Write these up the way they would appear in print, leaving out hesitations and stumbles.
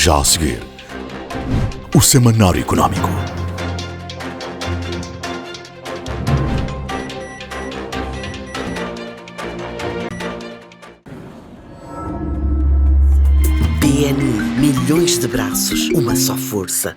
Já a seguir, o Semanário Económico. PNI, milhões de braços, uma só força.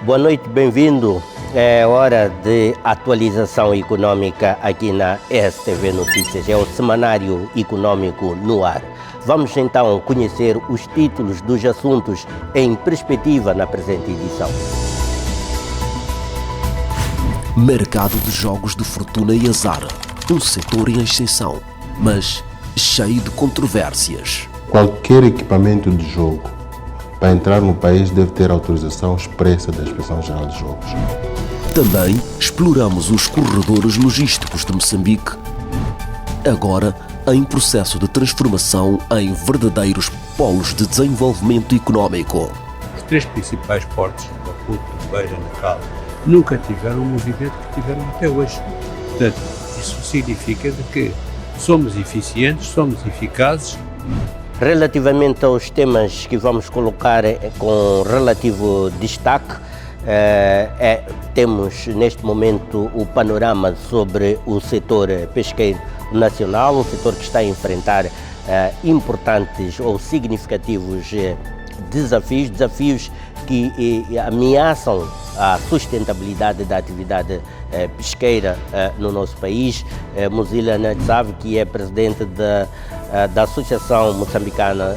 Boa noite, bem-vindo. É hora de atualização econômica aqui na STV Notícias. É o Semanário Econômico no ar. Vamos então conhecer os títulos dos assuntos em perspectiva na presente edição. Mercado de jogos de fortuna e azar. Um setor em ascensão, mas cheio de controvérsias. Qualquer equipamento de jogo para entrar no país deve ter autorização expressa da Inspeção-Geral de Jogos. Também exploramos os corredores logísticos de Moçambique, agora em processo de transformação em verdadeiros polos de desenvolvimento económico. Os três principais portos, Maputo, Beira e Natal, nunca tiveram o movimento que tiveram até hoje. Portanto, isso significa de que somos eficientes, somos eficazes. Relativamente aos temas que vamos colocar com relativo destaque, temos neste momento o panorama sobre o setor pesqueiro nacional, um setor que está a enfrentar importantes ou significativos desafios que ameaçam a sustentabilidade da atividade pesqueira no nosso país. Muzila Ntsavi, que é presidente da Associação Moçambicana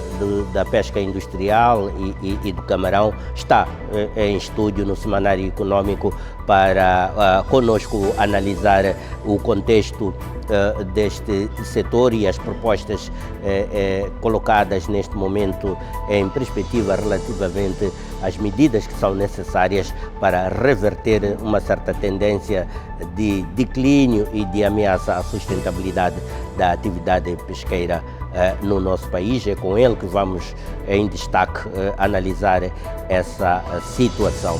da Pesca Industrial e do Camarão, está em estúdio no Semanário Econômico para conosco analisar o contexto deste setor e as propostas colocadas neste momento em perspectiva relativamente às medidas que são necessárias para reverter uma certa tendência de declínio e de ameaça à sustentabilidade da atividade pesqueira no nosso país. É com ele que vamos em destaque analisar essa situação.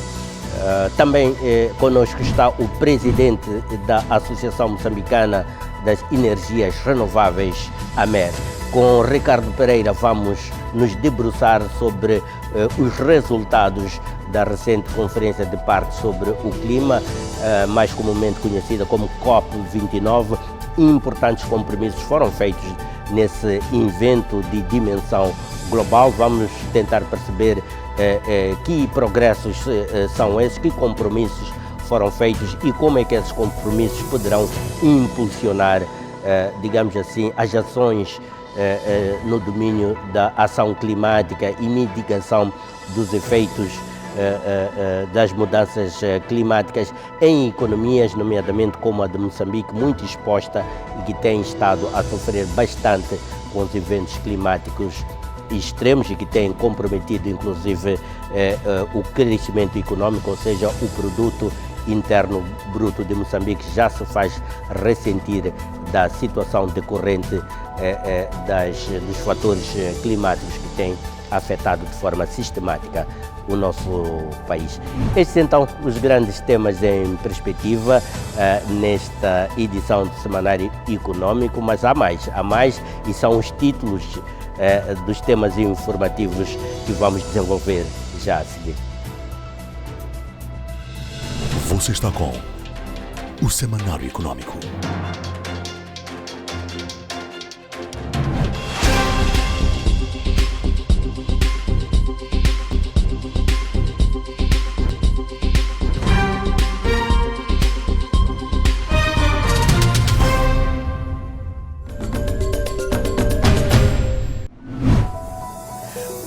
Também conosco está o presidente da Associação Moçambicana das Energias Renováveis, AMER. Com Ricardo Pereira vamos nos debruçar sobre os resultados da recente Conferência de Partes sobre o Clima, mais comumente conhecida como COP29. Importantes compromissos foram feitos nesse evento de dimensão global. Vamos tentar perceber que progressos são esses, que compromissos foram feitos e como é que esses compromissos poderão impulsionar, digamos assim, as ações no domínio da ação climática e mitigação dos efeitos das mudanças climáticas em economias, nomeadamente como a de Moçambique, muito exposta e que tem estado a sofrer bastante com os eventos climáticos extremos e que têm comprometido inclusive o crescimento econômico, ou seja, o produto interno bruto de Moçambique já se faz ressentir da situação decorrente dos fatores climáticos que têm afetado de forma sistemática o nosso país. Estes então os grandes temas em perspectiva nesta edição do Semanário Econômico, mas há mais e são os títulos dos temas informativos que vamos desenvolver já a seguir. Você está com o Semanário Econômico.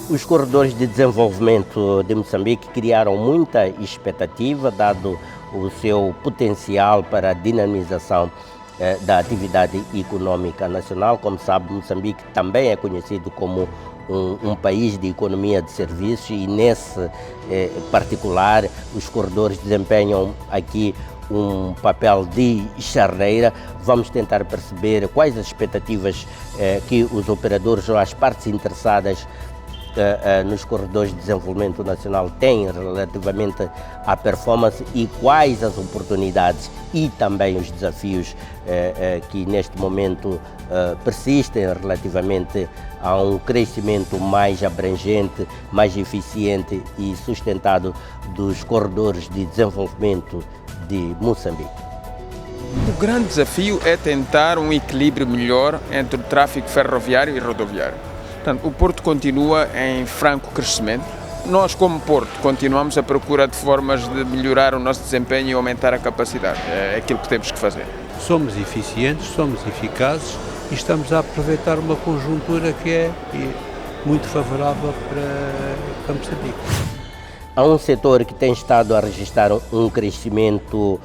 Os corredores de desenvolvimento de Moçambique criaram muita expectativa, dado o seu potencial para a dinamização da atividade econômica nacional. Como sabe, Moçambique também é conhecido como um país de economia de serviços e nesse particular os corredores desempenham aqui um papel de charneira. Vamos tentar perceber quais as expectativas que os operadores ou as partes interessadas nos corredores de desenvolvimento nacional têm relativamente à performance e quais as oportunidades e também os desafios que neste momento persistem relativamente a um crescimento mais abrangente, mais eficiente e sustentado dos corredores de desenvolvimento de Moçambique. O grande desafio é tentar um equilíbrio melhor entre o tráfego ferroviário e rodoviário. Portanto, o Porto continua em franco crescimento. Nós, como Porto, continuamos à procura de formas de melhorar o nosso desempenho e aumentar a capacidade. É aquilo que temos que fazer. Somos eficientes, somos eficazes e estamos a aproveitar uma conjuntura que é muito favorável para Moçambique. Há um setor que tem estado a registrar um crescimento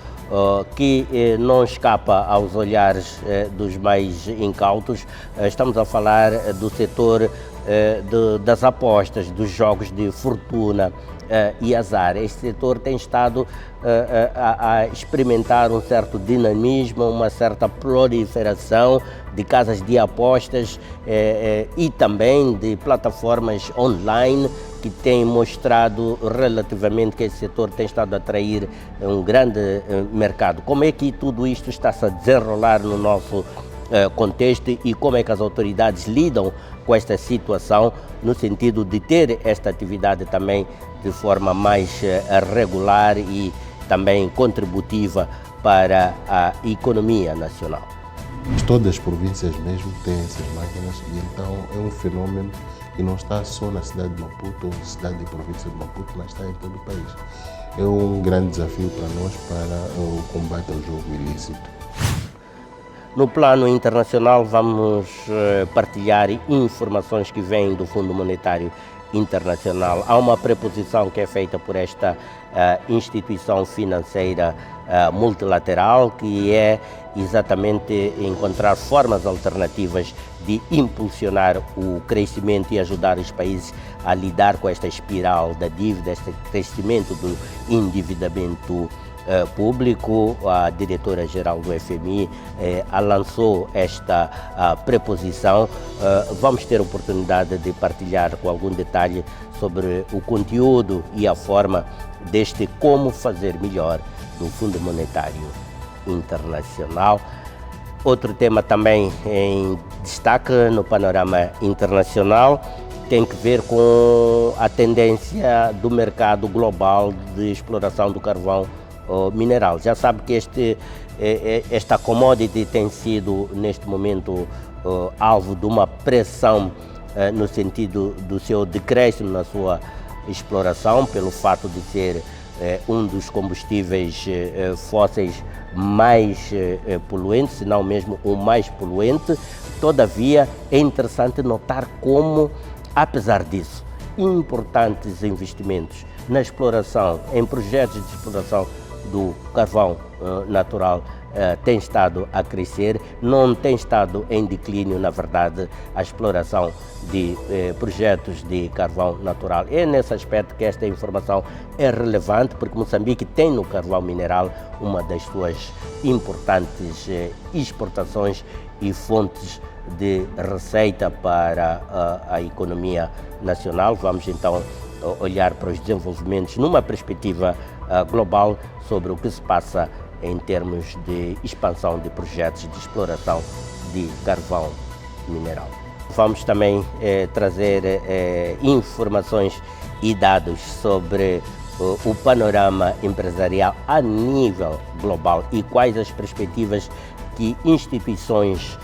que não escapa aos olhares dos mais incautos. Estamos a falar do setor das apostas, dos jogos de fortuna e azar. Este setor tem estado a experimentar um certo dinamismo, uma certa proliferação de casas de apostas e também de plataformas online que têm mostrado relativamente que esse setor tem estado a atrair um grande mercado. Como é que tudo isto está-se a desenrolar no nosso contexto e como é que as autoridades lidam com esta situação no sentido de ter esta atividade também de forma mais regular e também contributiva para a economia nacional? Todas as províncias mesmo têm essas máquinas e então é um fenômeno que não está só na cidade de Maputo ou na cidade e província de Maputo, mas está em todo o país. É um grande desafio para nós para o combate ao jogo ilícito. No plano internacional, vamos partilhar informações que vêm do Fundo Monetário Internacional. Há uma preposição que é feita por esta instituição financeira multilateral, que é exatamente encontrar formas alternativas de impulsionar o crescimento e ajudar os países a lidar com esta espiral da dívida, este crescimento do endividamento público. A diretora-geral do FMI lançou esta preposição. Vamos ter oportunidade de partilhar com algum detalhe sobre o conteúdo e a forma deste como fazer melhor do Fundo Monetário Internacional. Outro tema também em destaque no panorama internacional tem que ver com a tendência do mercado global de exploração do carvão mineral. Já sabe que esta commodity tem sido, neste momento, alvo de uma pressão no sentido do seu decréscimo na sua exploração, pelo fato de ser um dos combustíveis fósseis mais poluentes, se não mesmo o mais poluente. Todavia, é interessante notar como, apesar disso, importantes investimentos na exploração, em projetos de exploração do carvão natural tem estado a crescer, não tem estado em declínio, na verdade, a exploração de projetos de carvão natural. É nesse aspecto que esta informação é relevante, porque Moçambique tem no carvão mineral uma das suas importantes exportações e fontes de receita para a economia nacional. Vamos então olhar para os desenvolvimentos numa perspectiva global sobre o que se passa em termos de expansão de projetos de exploração de carvão mineral. Vamos também trazer informações e dados sobre o panorama empresarial a nível global e quais as perspectivas que instituições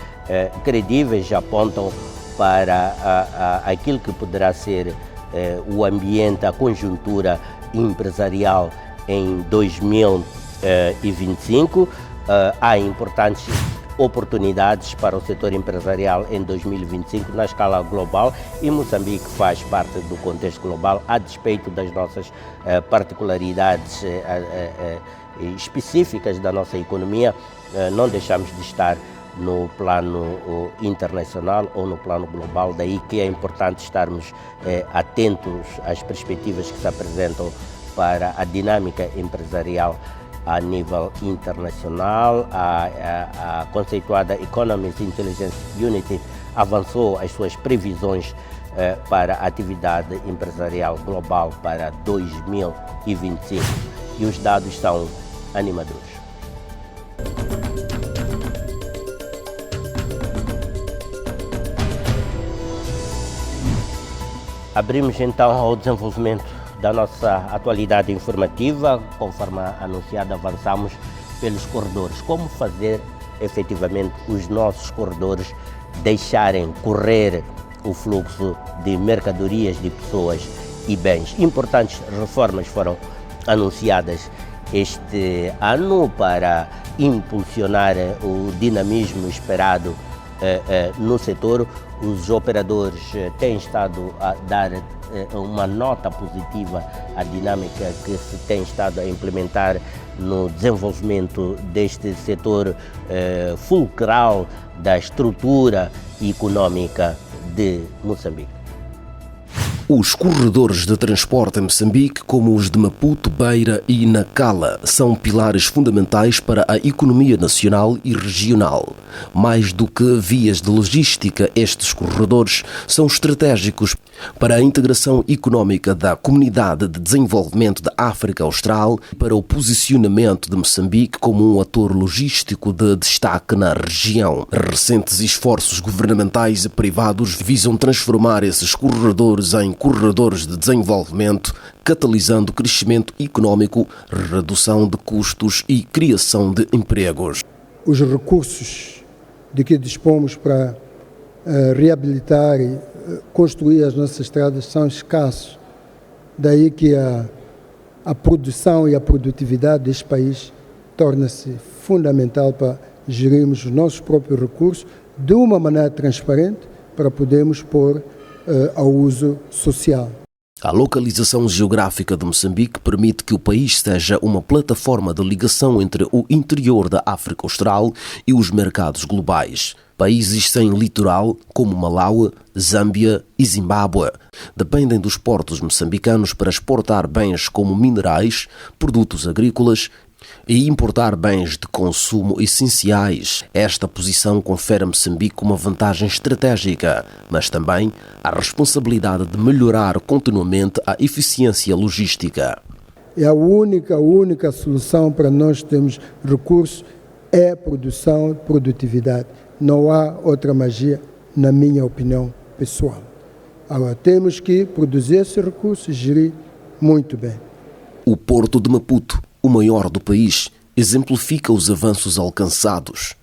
credíveis apontam para aquilo que poderá ser o ambiente, a conjuntura empresarial em 2025. Há importantes oportunidades para o setor empresarial em 2025 na escala global e Moçambique faz parte do contexto global, a despeito das nossas particularidades específicas da nossa economia. não deixamos de estar no plano internacional ou no plano global, daí que é importante estarmos atentos às perspectivas que se apresentam para a dinâmica empresarial a nível internacional. A conceituada Economist Intelligence Unit avançou as suas previsões para a atividade empresarial global para 2025 e os dados são animadores. Abrimos então ao desenvolvimento da nossa atualidade informativa. Conforme anunciado, avançamos pelos corredores. Como fazer efetivamente os nossos corredores deixarem correr o fluxo de mercadorias, de pessoas e bens? Importantes reformas foram anunciadas este ano para impulsionar o dinamismo esperado no setor. Os operadores têm estado a dar uma nota positiva à dinâmica que se tem estado a implementar no desenvolvimento deste setor fulcral da estrutura econômica de Moçambique. Os corredores de transporte em Moçambique, como os de Maputo, Beira e Nacala, são pilares fundamentais para a economia nacional e regional. Mais do que vias de logística, estes corredores são estratégicos para a integração económica da Comunidade de Desenvolvimento da África Austral e para o posicionamento de Moçambique como um ator logístico de destaque na região. Recentes esforços governamentais e privados visam transformar esses corredores em corredores de desenvolvimento, catalisando crescimento económico, redução de custos e criação de empregos. Os recursos de que dispomos para reabilitar e construir as nossas estradas são escassos. Daí que a produção e a produtividade deste país torna-se fundamental para gerirmos os nossos próprios recursos de uma maneira transparente para podermos pôr ao uso social. A localização geográfica de Moçambique permite que o país seja uma plataforma de ligação entre o interior da África Austral e os mercados globais. Países sem litoral, como Malaui, Zâmbia e Zimbábue, dependem dos portos moçambicanos para exportar bens como minerais, produtos agrícolas e importar bens de consumo essenciais. Esta posição confere a Moçambique uma vantagem estratégica, mas também a responsabilidade de melhorar continuamente a eficiência logística. E a única solução para nós termos recursos é produção e produtividade. Não há outra magia, na minha opinião pessoal. Agora, temos que produzir esses recursos e gerir muito bem. O Porto de Maputo, o maior do país, exemplifica os avanços alcançados.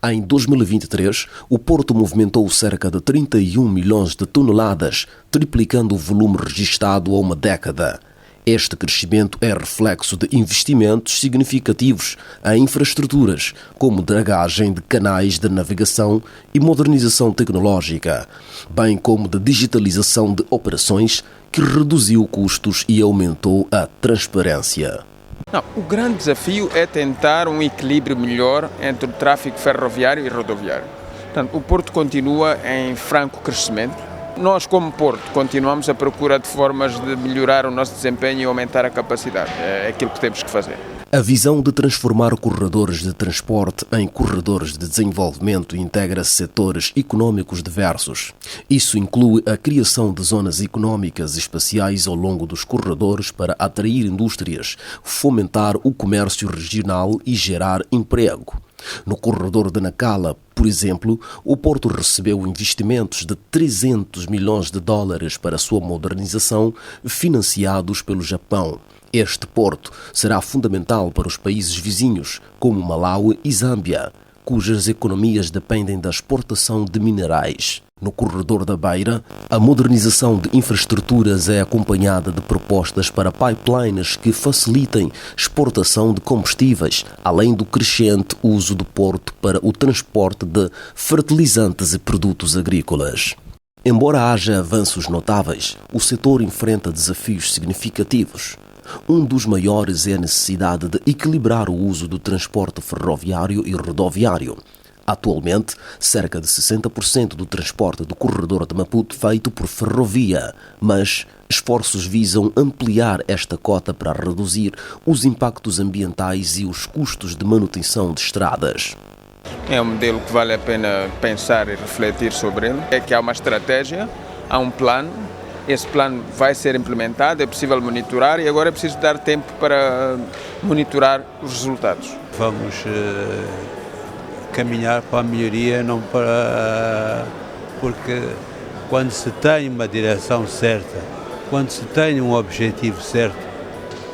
Em 2023, o Porto movimentou cerca de 31 milhões de toneladas, triplicando o volume registrado há uma década. Este crescimento é reflexo de investimentos significativos em infraestruturas, como dragagem de canais de navegação e modernização tecnológica, bem como de digitalização de operações, que reduziu custos e aumentou a transparência. O grande desafio é tentar um equilíbrio melhor entre o tráfego ferroviário e rodoviário. Portanto, o Porto continua em franco crescimento. Nós, como Porto, continuamos à procura de formas de melhorar o nosso desempenho e aumentar a capacidade. É aquilo que temos que fazer. A visão de transformar corredores de transporte em corredores de desenvolvimento integra setores econômicos diversos. Isso inclui a criação de zonas econômicas especiais ao longo dos corredores para atrair indústrias, fomentar o comércio regional e gerar emprego. No corredor de Nacala, por exemplo, o Porto recebeu investimentos de 300 milhões de dólares para sua modernização, financiados pelo Japão. Este porto será fundamental para os países vizinhos, como Malaui e Zâmbia, cujas economias dependem da exportação de minerais. No corredor da Beira, a modernização de infraestruturas é acompanhada de propostas para pipelines que facilitem exportação de combustíveis, além do crescente uso do porto para o transporte de fertilizantes e produtos agrícolas. Embora haja avanços notáveis, o setor enfrenta desafios significativos. Um dos maiores é a necessidade de equilibrar o uso do transporte ferroviário e rodoviário. Atualmente, cerca de 60% do transporte do corredor de Maputo é feito por ferrovia, mas esforços visam ampliar esta cota para reduzir os impactos ambientais e os custos de manutenção de estradas. É um modelo que vale a pena pensar e refletir sobre ele. É que há uma estratégia, há um plano, esse plano vai ser implementado, é possível monitorar e agora é preciso dar tempo para monitorar os resultados. Vamos caminhar para a melhoria, não para... porque quando se tem uma direção certa, quando se tem um objetivo certo,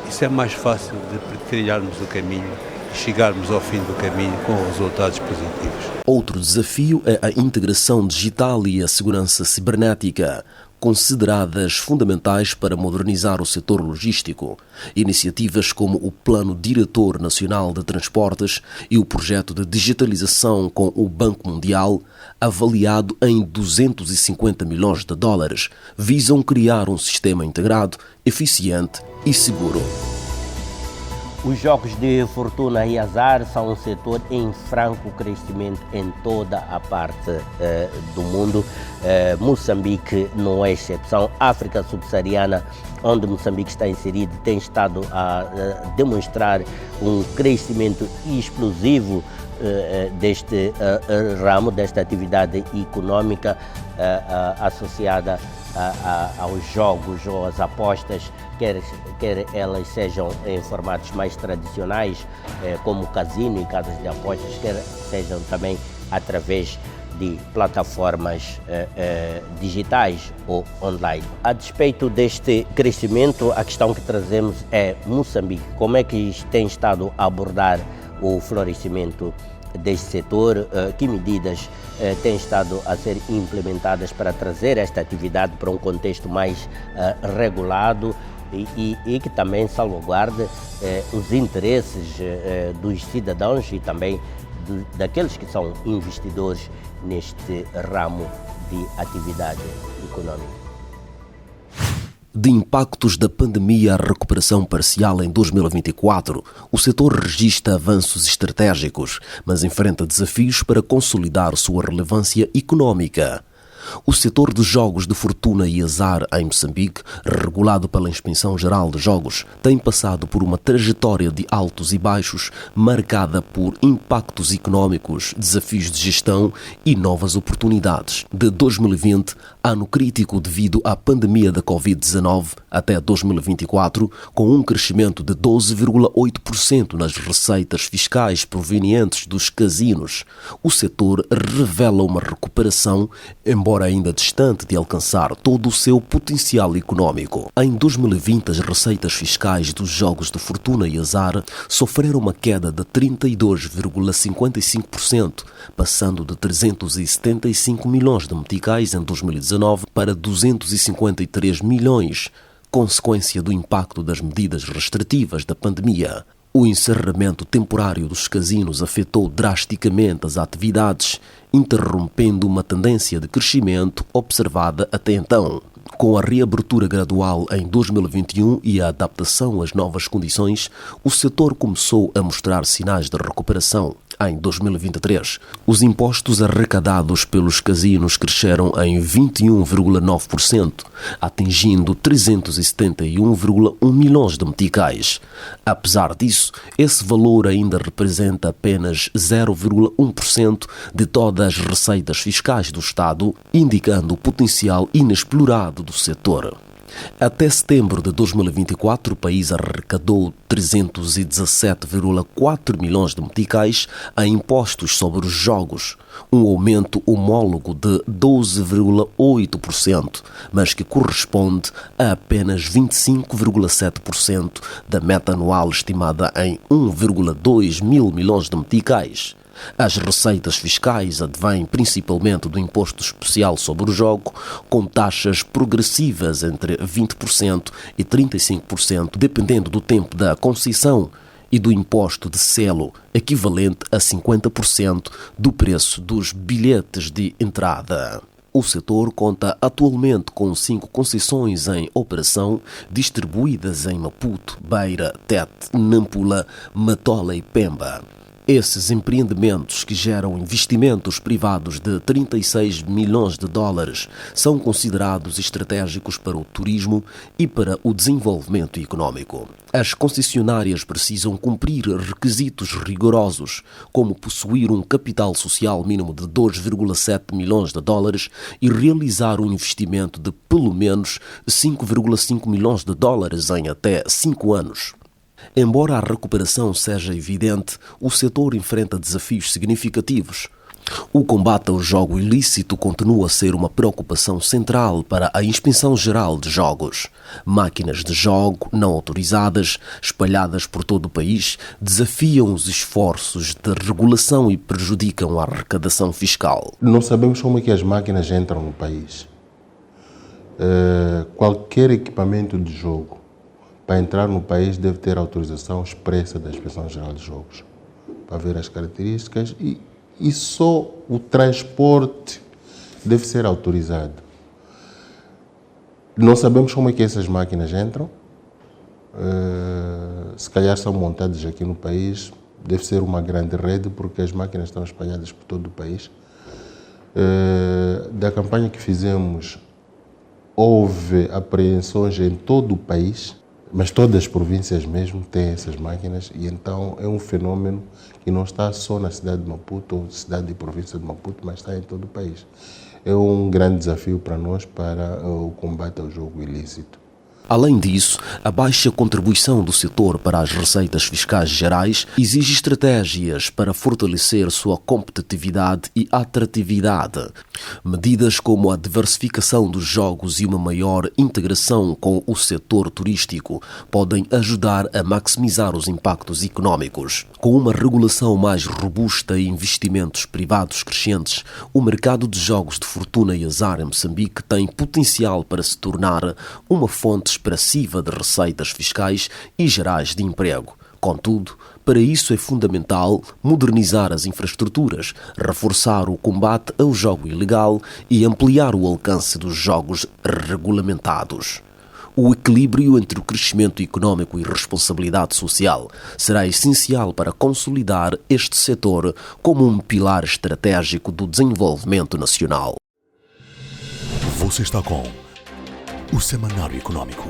isso é mais fácil de trilharmos o caminho e chegarmos ao fim do caminho com resultados positivos. Outro desafio é a integração digital e a segurança cibernética, consideradas fundamentais para modernizar o setor logístico. Iniciativas como o Plano Diretor Nacional de Transportes e o projeto de digitalização com o Banco Mundial, avaliado em 250 milhões de dólares, visam criar um sistema integrado, eficiente e seguro. Os jogos de fortuna e azar são um setor em franco crescimento em toda a parte do mundo. Moçambique não é exceção. África subsaariana, onde Moçambique está inserido, tem estado a demonstrar um crescimento explosivo deste ramo, desta atividade econômica associada aos jogos ou às apostas, quer elas sejam em formatos mais tradicionais, como casino e casas de apostas, quer sejam também através de plataformas digitais ou online. A despeito deste crescimento, a questão que trazemos é Moçambique. Como é que tem estado a abordar o florescimento deste setor? Que medidas têm estado a ser implementadas para trazer esta atividade para um contexto mais regulado e que também salvaguarde os interesses dos cidadãos e também daqueles que são investidores neste ramo de atividade econômica? De impactos da pandemia à recuperação parcial em 2024, o setor registra avanços estratégicos, mas enfrenta desafios para consolidar sua relevância econômica. O setor de jogos de fortuna e azar em Moçambique, regulado pela Inspeção Geral de Jogos, tem passado por uma trajetória de altos e baixos marcada por impactos econômicos, desafios de gestão e novas oportunidades. De 2020, ano crítico devido à pandemia da Covid-19, até 2024, com um crescimento de 12,8% nas receitas fiscais provenientes dos casinos, o setor revela uma recuperação, embora ainda distante de alcançar todo o seu potencial econômico. Em 2020, as receitas fiscais dos jogos de fortuna e azar sofreram uma queda de 32,55%, passando de 375 milhões de meticais em 2019 para 253 milhões, consequência do impacto das medidas restritivas da pandemia. O encerramento temporário dos casinos afetou drasticamente as atividades, interrompendo uma tendência de crescimento observada até então. Com a reabertura gradual em 2021 e a adaptação às novas condições, o setor começou a mostrar sinais de recuperação. Em 2023, os impostos arrecadados pelos casinos cresceram em 21,9%, atingindo 371,1 milhões de meticais. Apesar disso, esse valor ainda representa apenas 0,1% de todas as receitas fiscais do Estado, indicando o potencial inexplorado do setor. Até setembro de 2024, o país arrecadou 317,4 milhões de meticais em impostos sobre os jogos, um aumento homólogo de 12,8%, mas que corresponde a apenas 25,7% da meta anual estimada em 1,2 mil milhões de meticais. As receitas fiscais advêm principalmente do imposto especial sobre o jogo, com taxas progressivas entre 20% e 35%, dependendo do tempo da concessão, e do imposto de selo, equivalente a 50% do preço dos bilhetes de entrada. O setor conta atualmente com 5 concessões em operação, distribuídas em Maputo, Beira, Tete, Nampula, Matola e Pemba. Esses empreendimentos, que geram investimentos privados de 36 milhões de dólares, são considerados estratégicos para o turismo e para o desenvolvimento econômico. As concessionárias precisam cumprir requisitos rigorosos, como possuir um capital social mínimo de 2,7 milhões de dólares e realizar um investimento de pelo menos 5,5 milhões de dólares em até 5 anos. Embora a recuperação seja evidente, o setor enfrenta desafios significativos. O combate ao jogo ilícito continua a ser uma preocupação central para a Inspeção Geral de Jogos. Máquinas de jogo não autorizadas, espalhadas por todo o país, desafiam os esforços de regulação e prejudicam a arrecadação fiscal. Não sabemos como é que as máquinas entram no país. Qualquer equipamento de jogo, para entrar no país, deve ter autorização expressa da Inspeção Geral de Jogos, para ver as características e só o transporte deve ser autorizado. Não sabemos como é que essas máquinas entram. Se calhar são montadas aqui no país, deve ser uma grande rede, porque as máquinas estão espalhadas por todo o país. Da campanha que fizemos, houve apreensões em todo o país, mas todas as províncias mesmo têm essas máquinas, e então é um fenômeno que não está só na cidade de Maputo ou cidade e província de Maputo, mas está em todo o país. É um grande desafio para nós, para o combate ao jogo ilícito. Além disso, a baixa contribuição do setor para as receitas fiscais gerais exige estratégias para fortalecer sua competitividade e atratividade. Medidas como a diversificação dos jogos e uma maior integração com o setor turístico podem ajudar a maximizar os impactos econômicos. Com uma regulação mais robusta e investimentos privados crescentes, o mercado de jogos de fortuna e azar em Moçambique tem potencial para se tornar uma fonte expressiva de receitas fiscais e gerais de emprego. Contudo, para isso é fundamental modernizar as infraestruturas, reforçar o combate ao jogo ilegal e ampliar o alcance dos jogos regulamentados. O equilíbrio entre o crescimento econômico e responsabilidade social será essencial para consolidar este setor como um pilar estratégico do desenvolvimento nacional. Você está com o Semanário Econômico.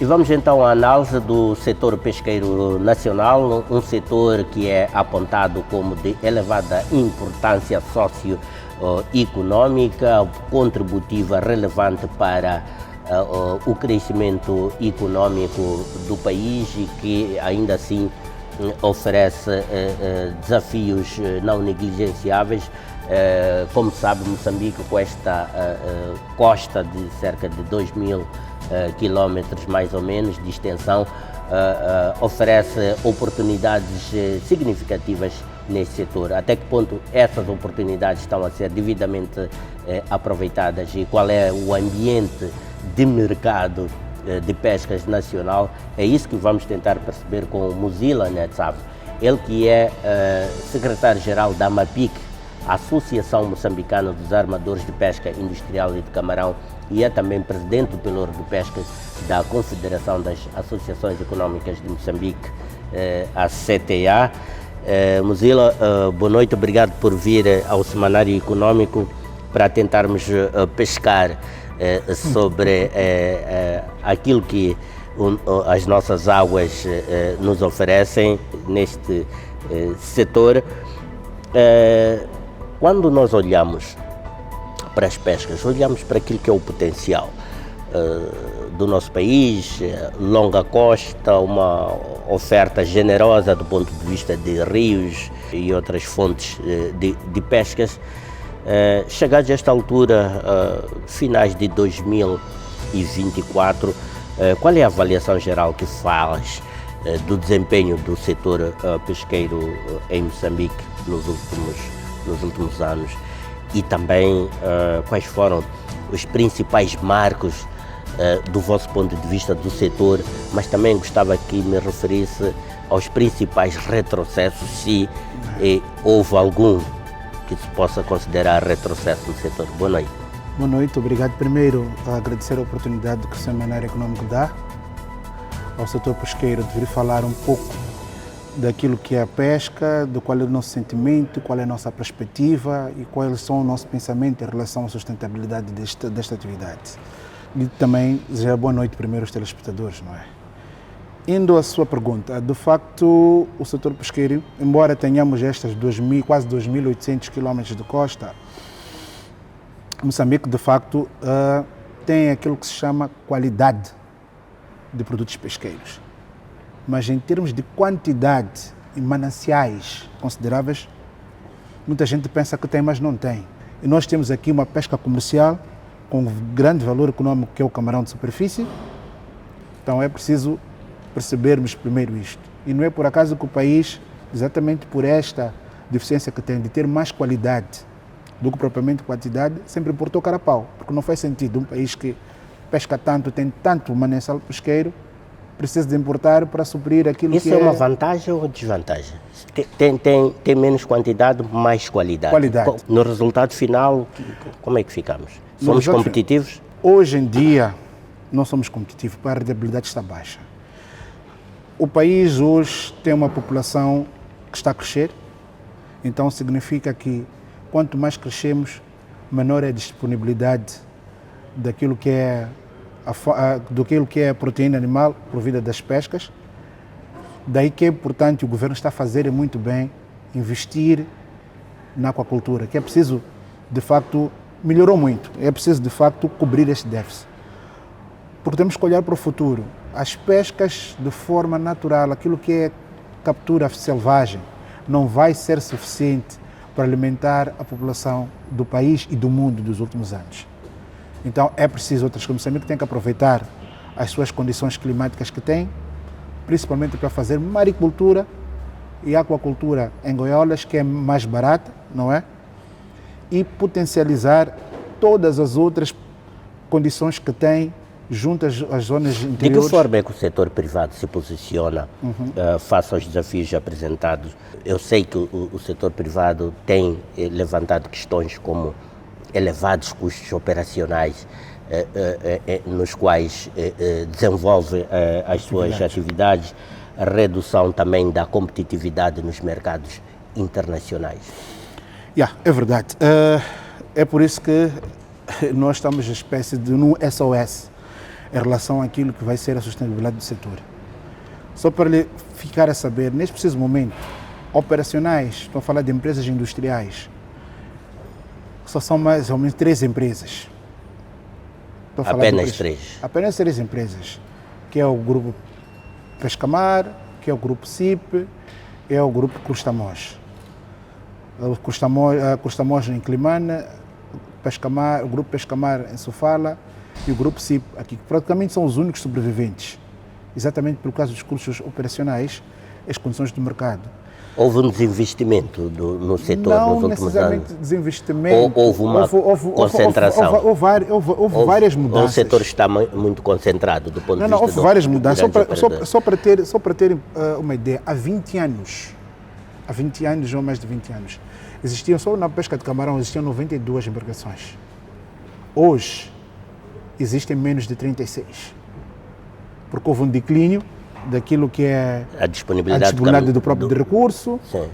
E vamos então à análise do setor pesqueiro nacional, um setor que é apontado como de elevada importância socioeconômica, contributiva, relevante para o crescimento econômico do país e que ainda assim oferece desafios não negligenciáveis. Como sabe, Moçambique, com esta costa de cerca de 2.000 quilómetros mais ou menos de extensão, oferece oportunidades significativas nesse setor. Até que ponto essas oportunidades estão a ser devidamente aproveitadas e qual é o ambiente de mercado de pescas nacional? É isso que vamos tentar perceber com o Muzila Netsav, ele que é secretário-geral da MAPIC, Associação Moçambicana dos Armadores de Pesca Industrial e de Camarão, e é também presidente do Pelouro de Pescas da Confederação das Associações Econômicas de Moçambique, a CTA. Muzila, boa noite, obrigado por vir ao Semanário Econômico para tentarmos pescar sobre aquilo que as nossas águas nos oferecem neste setor. Quando nós olhamos para as pescas, olhamos para aquilo que é o potencial do nosso país, longa costa, uma oferta generosa do ponto de vista de rios e outras fontes de pescas. Chegados a esta altura, finais de 2024, qual é a avaliação geral que faz do desempenho do setor pesqueiro em Moçambique nos últimos anos, e também quais foram os principais marcos do vosso ponto de vista do setor, mas também gostava que me referisse aos principais retrocessos, se houve algum que se possa considerar retrocesso no setor. Boa noite. Boa noite, obrigado. Primeiro, a agradecer a oportunidade que o Semanário Econômico dá ao setor pesqueiro de vir falar um pouco daquilo que é a pesca, do qual é o nosso sentimento, qual é a nossa perspectiva e quais são o nosso pensamento em relação à sustentabilidade desta atividade. E também desejar boa noite primeiro aos telespectadores, não é? Indo à sua pergunta, de facto, o setor pesqueiro, embora tenhamos estas quase 2.800 km de costa, Moçambique, de facto, tem aquilo que se chama qualidade de produtos pesqueiros. Mas em termos de quantidade e mananciais consideráveis, muita gente pensa que tem, mas não tem. E nós temos aqui uma pesca comercial com grande valor econômico, que é o camarão de superfície. Então é preciso percebermos primeiro isto. E não é por acaso que o país, exatamente por esta deficiência que tem de ter mais qualidade do que propriamente quantidade, sempre importou carapau. Porque não faz sentido um país que pesca tanto, tem tanto manancial pesqueiro, precisa de importar para suprir aquilo Isso que é uma vantagem ou desvantagem? Tem menos quantidade, mais qualidade. No resultado final, como é que ficamos? Somos competitivos? Hoje em dia, não somos competitivos, porque a rentabilidade está baixa. O país hoje tem uma população que está a crescer, então significa que quanto mais crescemos, menor é a disponibilidade daquilo que é a proteína animal provida das pescas. Daí que é importante o governo está a fazer muito bem, investir na aquacultura, que é preciso, de facto, melhorou muito, é preciso, de facto, cobrir este déficit. Porque temos que olhar para o futuro. As pescas de forma natural, aquilo que é captura selvagem, não vai ser suficiente para alimentar a população do país e do mundo dos últimos anos. Então é preciso outras coisas. Moçambique tem que aproveitar as suas condições climáticas que tem, principalmente para fazer maricultura e aquacultura em Goiás, que é mais barata, não é? E potencializar todas as outras condições que tem junto às zonas interiores. De que forma é que o setor privado se posiciona face aos desafios apresentados? Eu sei que o setor privado tem levantado questões como elevados custos operacionais nos quais desenvolve as suas atividades, a redução também da competitividade nos mercados internacionais. É verdade. É por isso que nós estamos uma espécie de um SOS em relação àquilo que vai ser a sustentabilidade do setor. Só para lhe ficar a saber, neste preciso momento, operacionais, estou a falar de empresas industriais, só são mais ou menos 3 empresas. Apenas 3? Apenas 3 empresas, que é o Grupo Pescamar, que é o Grupo CIP, é o Grupo Custamós. O Custamós em Climane, o Grupo Pescamar em Sofala e o Grupo CIP aqui, que praticamente são os únicos sobreviventes, exatamente por causa dos custos operacionais e as condições do mercado. Houve um desinvestimento no setor nos últimos anos? Não necessariamente desinvestimento. Houve uma concentração? Houve várias mudanças. O setor está muito concentrado do ponto de vista houve várias mudanças. Só para ter uma ideia, há 20 anos ou mais de 20 anos, existiam, só na pesca de camarão, existiam 92 embarcações. Hoje, existem menos de 36. Porque houve um declínio daquilo que é a disponibilidade do próprio recurso. Sim.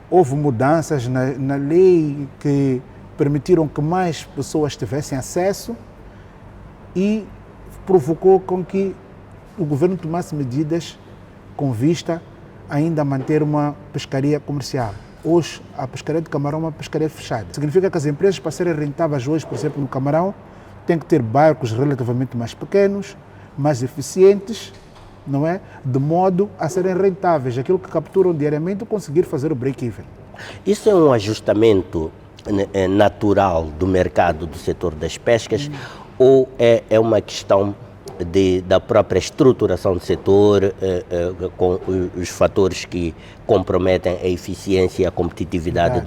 Houve mudanças na lei que permitiram que mais pessoas tivessem acesso e provocou com que o governo tomasse medidas com vista ainda a manter uma pescaria comercial. Hoje, a pescaria de camarão é uma pescaria fechada. Significa que as empresas, para serem rentáveis hoje, por exemplo, no camarão, têm que ter barcos relativamente mais pequenos, mais eficientes, não é? De modo a serem rentáveis, aquilo que capturam diariamente, conseguir fazer o break-even. Isso é um ajustamento natural do mercado do setor das pescas ou é uma questão da própria estruturação do setor, com os fatores que comprometem a eficiência e a competitividade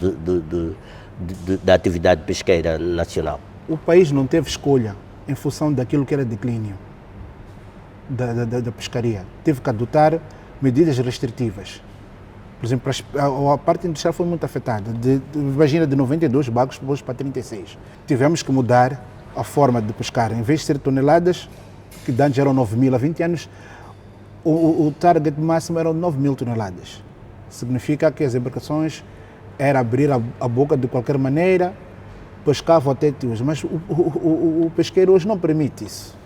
da atividade pesqueira nacional? O país não teve escolha em função daquilo que era declínio da pescaria. Teve que adotar medidas restritivas. Por exemplo, a parte industrial foi muito afetada. Imagina, de 92 barcos hoje para 36. Tivemos que mudar a forma de pescar. Em vez de ser toneladas, que antes eram 9.000, há 20 anos, o target máximo eram 9.000 toneladas. Significa que as embarcações era abrir a boca de qualquer maneira, pescavam até tios, mas o pesqueiro hoje não permite isso.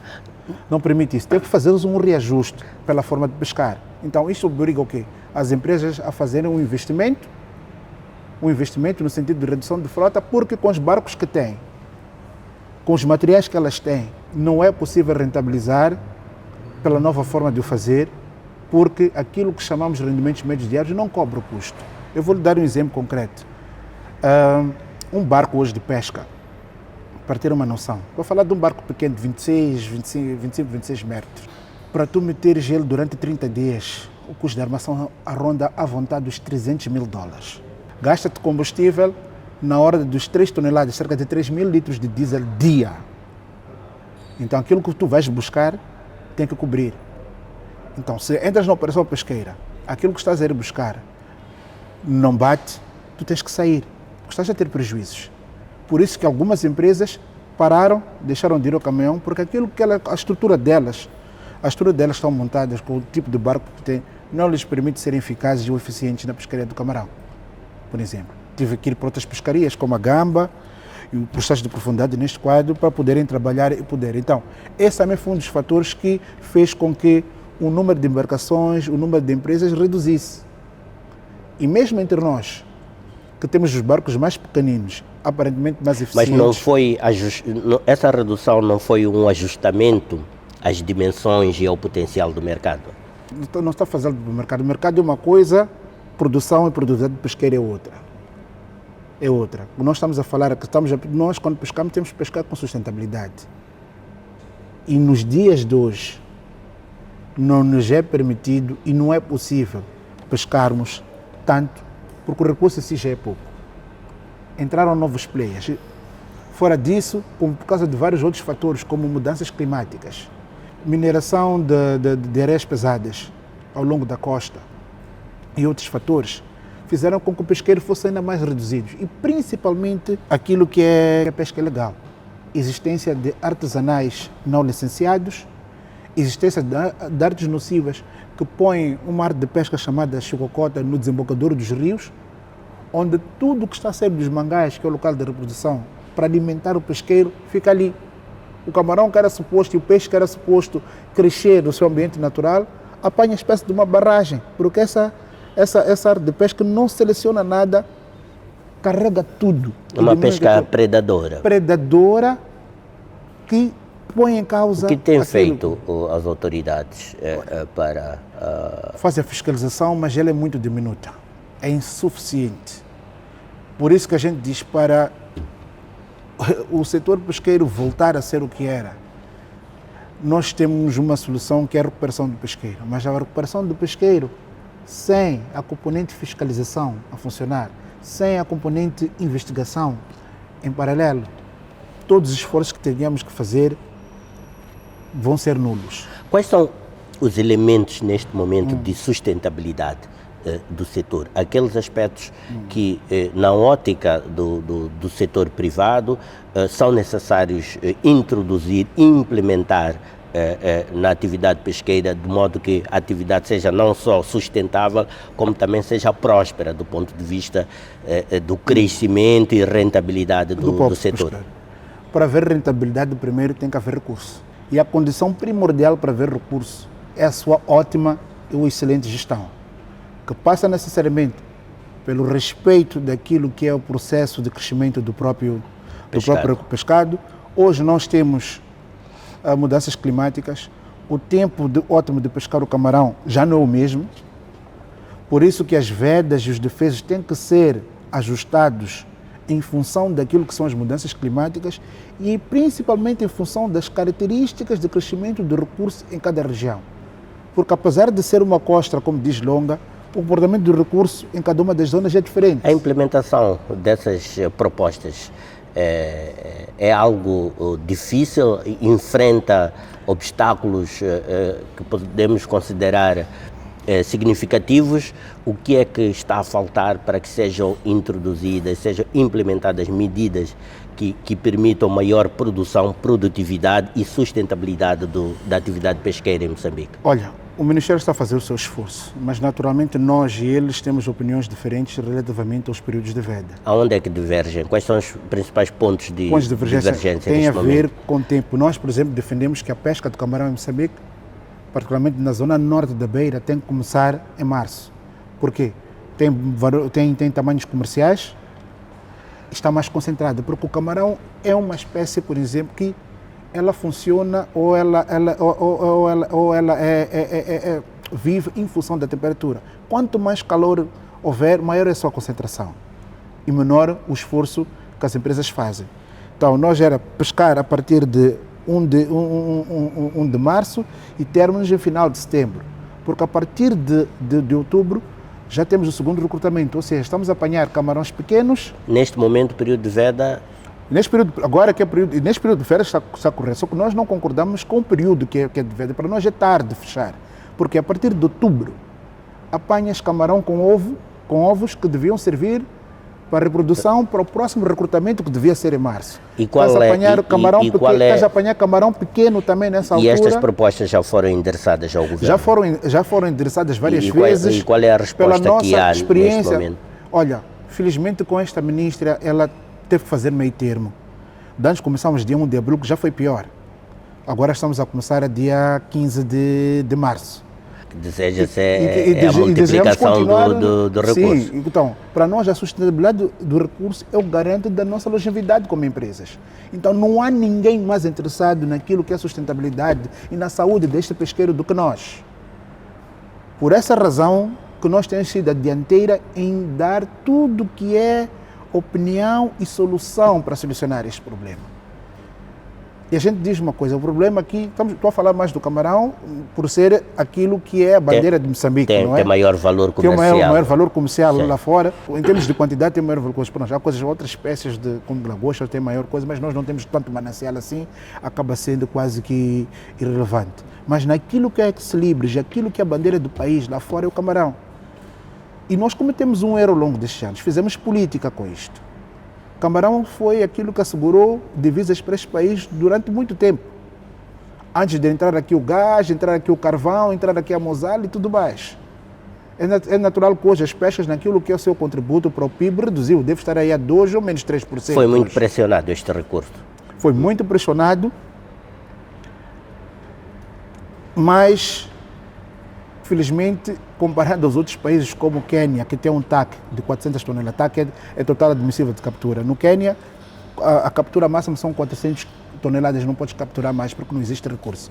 Não permite isso. Tem que fazer um reajuste pela forma de pescar. Então, isso obriga o quê? As empresas a fazerem um investimento no sentido de redução de frota, porque com os barcos que têm, com os materiais que elas têm, não é possível rentabilizar pela nova forma de o fazer, porque aquilo que chamamos de rendimentos médios diários não cobre o custo. Eu vou lhe dar um exemplo concreto. Um barco hoje de pesca, para ter uma noção, vou falar de um barco pequeno de 26 metros. Para tu meteres ele durante 30 dias, o custo de armação arronda à vontade dos $300.000. Gasta-te combustível na ordem dos 3 toneladas, cerca de 3.000 litros de diesel dia. Então aquilo que tu vais buscar tem que cobrir. Então, se entras na operação pesqueira, aquilo que estás a ir buscar não bate, tu tens que sair, porque estás a ter prejuízos. Por isso que algumas empresas pararam, deixaram de ir ao caminhão, porque aquilo que a estrutura delas estão montadas com o tipo de barco que tem, não lhes permite serem eficazes ou eficientes na pescaria do camarão, por exemplo. Tive que ir para outras pescarias, como a gamba e o processo de profundidade neste quadro, para poderem trabalhar e poder. Então, esse também foi um dos fatores que fez com que o número de embarcações, o número de empresas reduzisse. E mesmo entre nós, que temos os barcos mais pequeninos, aparentemente mais eficientes... Mas não foi essa redução não foi um ajustamento às dimensões e ao potencial do mercado? Não está fazendo do mercado. O mercado é uma coisa, produção e produtividade pesqueira é outra. É outra. Nós estamos a falar que nós quando pescamos temos que pescar com sustentabilidade. E nos dias de hoje não nos é permitido e não é possível pescarmos tanto, porque o recurso assim já é pouco. Entraram novos players. Fora disso, por causa de vários outros fatores, como mudanças climáticas, mineração de areias pesadas ao longo da costa e outros fatores, fizeram com que o pesqueiro fosse ainda mais reduzido. E principalmente aquilo que é a pesca ilegal. Existência de artesanais não licenciados, existência de artes nocivas que põem uma arte de pesca chamada chococota no desembocadouro dos rios, onde tudo que está a sair dos mangás, que é o local de reprodução, para alimentar o pesqueiro, fica ali. O camarão que era suposto e o peixe que era suposto crescer no seu ambiente natural, apanha a espécie de uma barragem, porque essa arte de pesca não seleciona nada, carrega tudo. Uma pesca predadora. Predadora que põe em causa... O que tem feito as autoridades para... Faz a fiscalização, mas ela é muito diminuta. É insuficiente. Por isso que a gente diz para o setor pesqueiro voltar a ser o que era. Nós temos uma solução que é a recuperação do pesqueiro, mas a recuperação do pesqueiro sem a componente fiscalização a funcionar, sem a componente investigação em paralelo, todos os esforços que teríamos que fazer vão ser nulos. Quais são os elementos neste momento de sustentabilidade do setor? Aqueles aspectos que, na ótica do setor privado, são necessários introduzir, implementar na atividade pesqueira, de modo que a atividade seja não só sustentável, como também seja próspera do ponto de vista do crescimento e rentabilidade do setor. Pesqueiro. Para haver rentabilidade, primeiro tem que haver recurso. E a condição primordial para haver recurso é a sua ótima e excelente gestão, que passa necessariamente pelo respeito daquilo que é o processo de crescimento do próprio pescado. Hoje nós temos mudanças climáticas, o tempo ótimo de pescar o camarão já não é o mesmo, por isso que as vedas e os defesos têm que ser ajustados em função daquilo que são as mudanças climáticas e principalmente em função das características de crescimento do recurso em cada região. Porque apesar de ser uma costa, como diz Longa, o comportamento do recurso em cada uma das zonas é diferente. A implementação dessas propostas é algo difícil, enfrenta obstáculos que podemos considerar significativos, o que é que está a faltar para que sejam introduzidas, sejam implementadas medidas que permitam maior produção, produtividade e sustentabilidade da atividade pesqueira em Moçambique? Olha, o Ministério está a fazer o seu esforço, mas naturalmente nós e eles temos opiniões diferentes relativamente aos períodos de veda. Aonde é que divergem? Quais são os principais pontos de divergência tem a ver momento? com o tempo. Nós, por exemplo, defendemos que a pesca do camarão em Moçambique, particularmente na zona norte da Beira, tem que começar em março. Por quê? Tem tamanhos comerciais, está mais concentrada, porque o camarão é uma espécie, por exemplo, que ela funciona ou ela vive em função da temperatura. Quanto mais calor houver, maior é a sua concentração e menor o esforço que as empresas fazem. Então, nós era pescar a partir de 1 de março e termos em final de setembro, porque a partir de outubro já temos o segundo recrutamento, ou seja, estamos a apanhar camarões pequenos. Neste momento, o período de veda... Neste período de férias está correto, só que nós não concordamos com o período que é de veda. Para nós é tarde de fechar, porque a partir de outubro apanhas camarão com ovos que deviam servir para a reprodução para o próximo recrutamento que devia ser em março. Estás a apanhar camarão pequeno também nessa altura. E estas propostas já foram endereçadas ao governo? Já foram endereçadas várias vezes. E qual é a resposta que há neste momento? Olha, felizmente com esta ministra, ela teve que fazer meio termo. Antes começamos dia 1 de abril, que já foi pior. Agora estamos a começar a dia 15 de março. Deseja-se a multiplicação do recurso. Sim, então, para nós a sustentabilidade do recurso é o garante da nossa longevidade como empresas. Então não há ninguém mais interessado naquilo que é a sustentabilidade e na saúde deste pesqueiro do que nós. Por essa razão que nós temos sido a dianteira em dar tudo o que é opinião e solução para solucionar este problema. E a gente diz uma coisa, o problema aqui, estou a falar mais do camarão por ser aquilo que é a bandeira de Moçambique, não é? Tem maior valor comercial. Tem maior valor comercial Sim. Lá fora. Em termos de quantidade tem maior valor comercial. Já outras espécies como lagosta tem maior coisa, mas nós não temos tanto manancial assim, acaba sendo quase que irrelevante. Mas naquilo que é ex-libris, aquilo que é a bandeira do país lá fora é o camarão. E nós cometemos um erro ao longo destes anos, fizemos política com isto. Camarão foi aquilo que assegurou divisas para este país durante muito tempo. Antes de entrar aqui o gás, entrar aqui o carvão, entrar aqui a mosal e tudo mais. É natural que hoje as pescas, naquilo que é o seu contributo para o PIB, reduziu. Deve estar aí a 2% ou menos 3%. Foi muito pressionado este recurso. Foi muito pressionado, mas, felizmente, comparado aos outros países como o Quênia, que tem um TAC de 400 toneladas, TAC é total admissível de captura. No Quênia, a captura máxima são 400 toneladas, não podes capturar mais porque não existe recurso.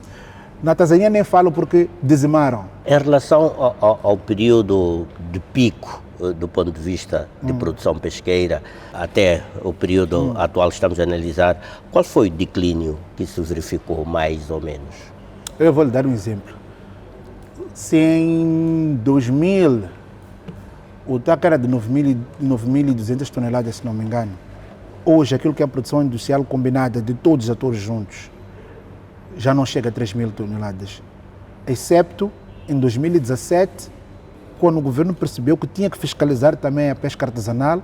Na Tanzânia nem falo porque dizimaram. Em relação ao período de pico, do ponto de vista de produção pesqueira, até o período atual que estamos a analisar, qual foi o declínio que se verificou mais ou menos? Eu vou lhe dar um exemplo. Se em 2000 o TAC era de 9.200 toneladas, se não me engano, hoje aquilo que é a produção industrial combinada de todos os atores juntos já não chega a 3.000 toneladas, excepto em 2017, quando o governo percebeu que tinha que fiscalizar também a pesca artesanal,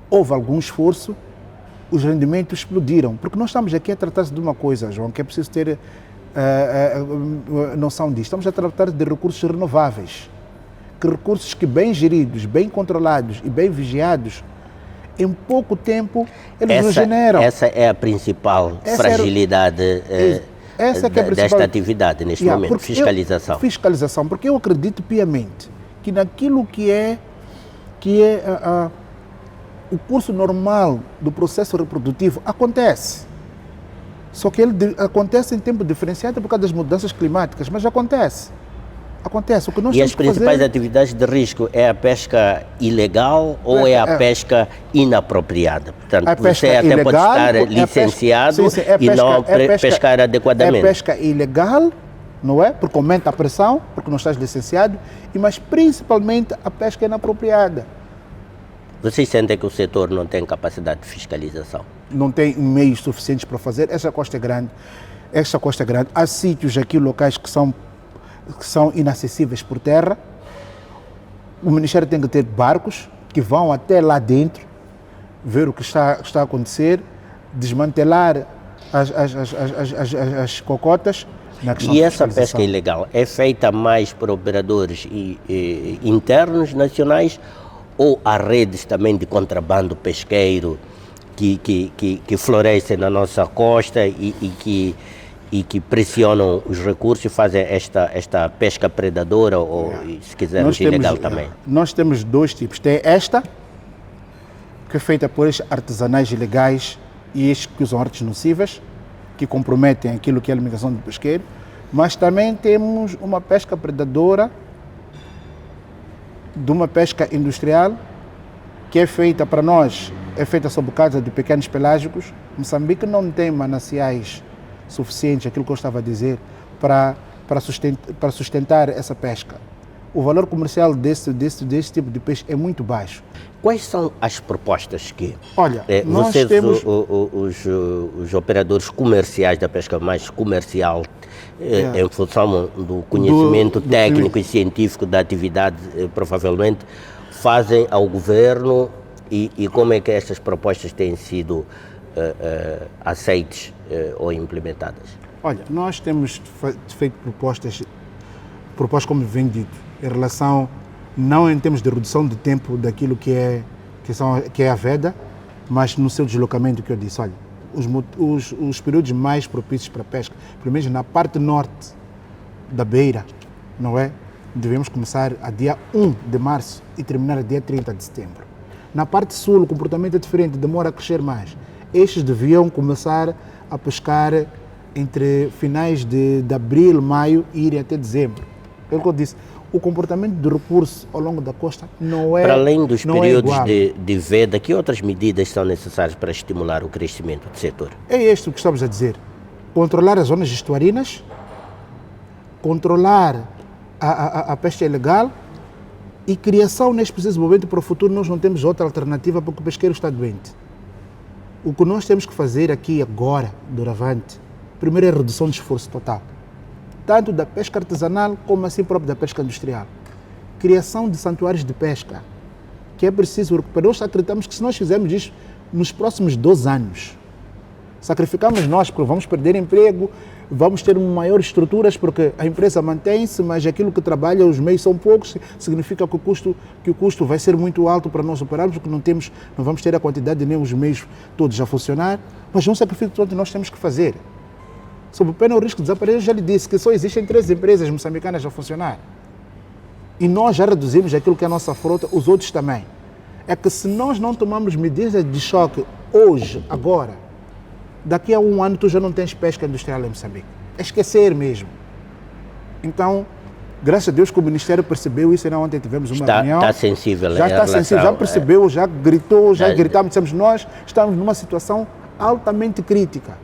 houve algum esforço, os rendimentos explodiram, porque nós estamos aqui a tratar-se de uma coisa, João, que é preciso ter noção disto. Estamos a tratar de recursos renováveis, que recursos que bem geridos, bem controlados e bem vigiados, em pouco tempo eles regeneram. Essa é a principal fragilidade desta atividade neste momento, fiscalização. Fiscalização, porque eu acredito piamente que naquilo que é o curso normal do processo reprodutivo acontece. Só que ele acontece em tempo diferenciado por causa das mudanças climáticas, mas acontece. Acontece. O que nós e as principais atividades de risco é a pesca ilegal ou é a pesca inapropriada? Portanto, você até ilegal, pode estar licenciado e não pescar adequadamente. É pesca ilegal, não é? Porque aumenta a pressão, porque não estás licenciado, mas principalmente a pesca inapropriada. Vocês sentem que o setor não tem capacidade de fiscalização? Não tem meios suficientes para fazer. Esta costa é grande. Há sítios aqui locais que são inacessíveis por terra, O Ministério tem que ter barcos que vão até lá dentro, ver o que está a acontecer, desmantelar as cocotas. E essa pesca ilegal é feita mais por operadores internos, nacionais, ou há redes também de contrabando pesqueiro que florescem na nossa costa e que pressionam os recursos e fazem esta pesca predadora ou, se quisermos, ilegal também? Nós temos dois tipos. Tem esta, que é feita por estes artesanais ilegais e estes que usam artes nocivas, que comprometem aquilo que é a alimentação do pesqueiro, mas também temos uma pesca predadora, de uma pesca industrial, que é feita para nós, é feita sob causa de pequenos pelágicos. Moçambique não tem mananciais suficientes, aquilo que eu estava a dizer, para sustentar essa pesca. O valor comercial desse tipo de peixe é muito baixo. Quais são as propostas que nós temos... os operadores comerciais da pesca mais comercial, em função do conhecimento técnico e científico da atividade, provavelmente, fazem ao governo e como é que estas propostas têm sido aceites ou implementadas? Olha, nós temos feito propostas como vem dito, em relação, não em termos de redução de tempo daquilo que é a veda, mas no seu deslocamento, que eu disse. Olha, os períodos mais propícios para a pesca, pelo menos na parte norte da beira, não é? Devemos começar a dia 1 de março e terminar a dia 30 de setembro. Na parte sul, o comportamento é diferente, demora a crescer mais. Estes deviam começar a pescar entre finais de abril, maio e irem até dezembro. É o que eu disse. O comportamento do recurso ao longo da costa não é. Para além dos períodos de veda, que outras medidas são necessárias para estimular o crescimento do setor? É isto que estamos a dizer. Controlar as zonas estuarinas, controlar a pesca ilegal e criação neste preciso momento. Para o futuro nós não temos outra alternativa porque o pesqueiro está doente. O que nós temos que fazer aqui agora, doravante, primeiro é a redução de esforço total, tanto da pesca artesanal como assim próprio da pesca industrial. Criação de santuários de pesca, que é preciso recuperar. Nós acreditamos que se nós fizermos isso nos próximos 2 anos, sacrificamos nós, porque vamos perder emprego, vamos ter maiores estruturas, porque a empresa mantém-se, mas aquilo que trabalha, os meios são poucos, significa que o custo vai ser muito alto para nós operarmos, porque não vamos ter a quantidade nem os meios todos a funcionar, mas é um sacrifício todo que nós temos que fazer. Sob o pena o risco de desaparecer, eu já lhe disse que só existem 3 empresas moçambicanas a funcionar. E nós já reduzimos aquilo que é a nossa frota, os outros também. É que se nós não tomarmos medidas de choque hoje, agora, daqui a 1 ano tu já não tens pesca industrial em Moçambique. É esquecer mesmo. Então, graças a Deus que o Ministério percebeu isso, e ontem tivemos uma reunião. Está sensível. Já está sensível, já percebeu, já gritou, já gritamos, dissemos, nós estamos numa situação altamente crítica.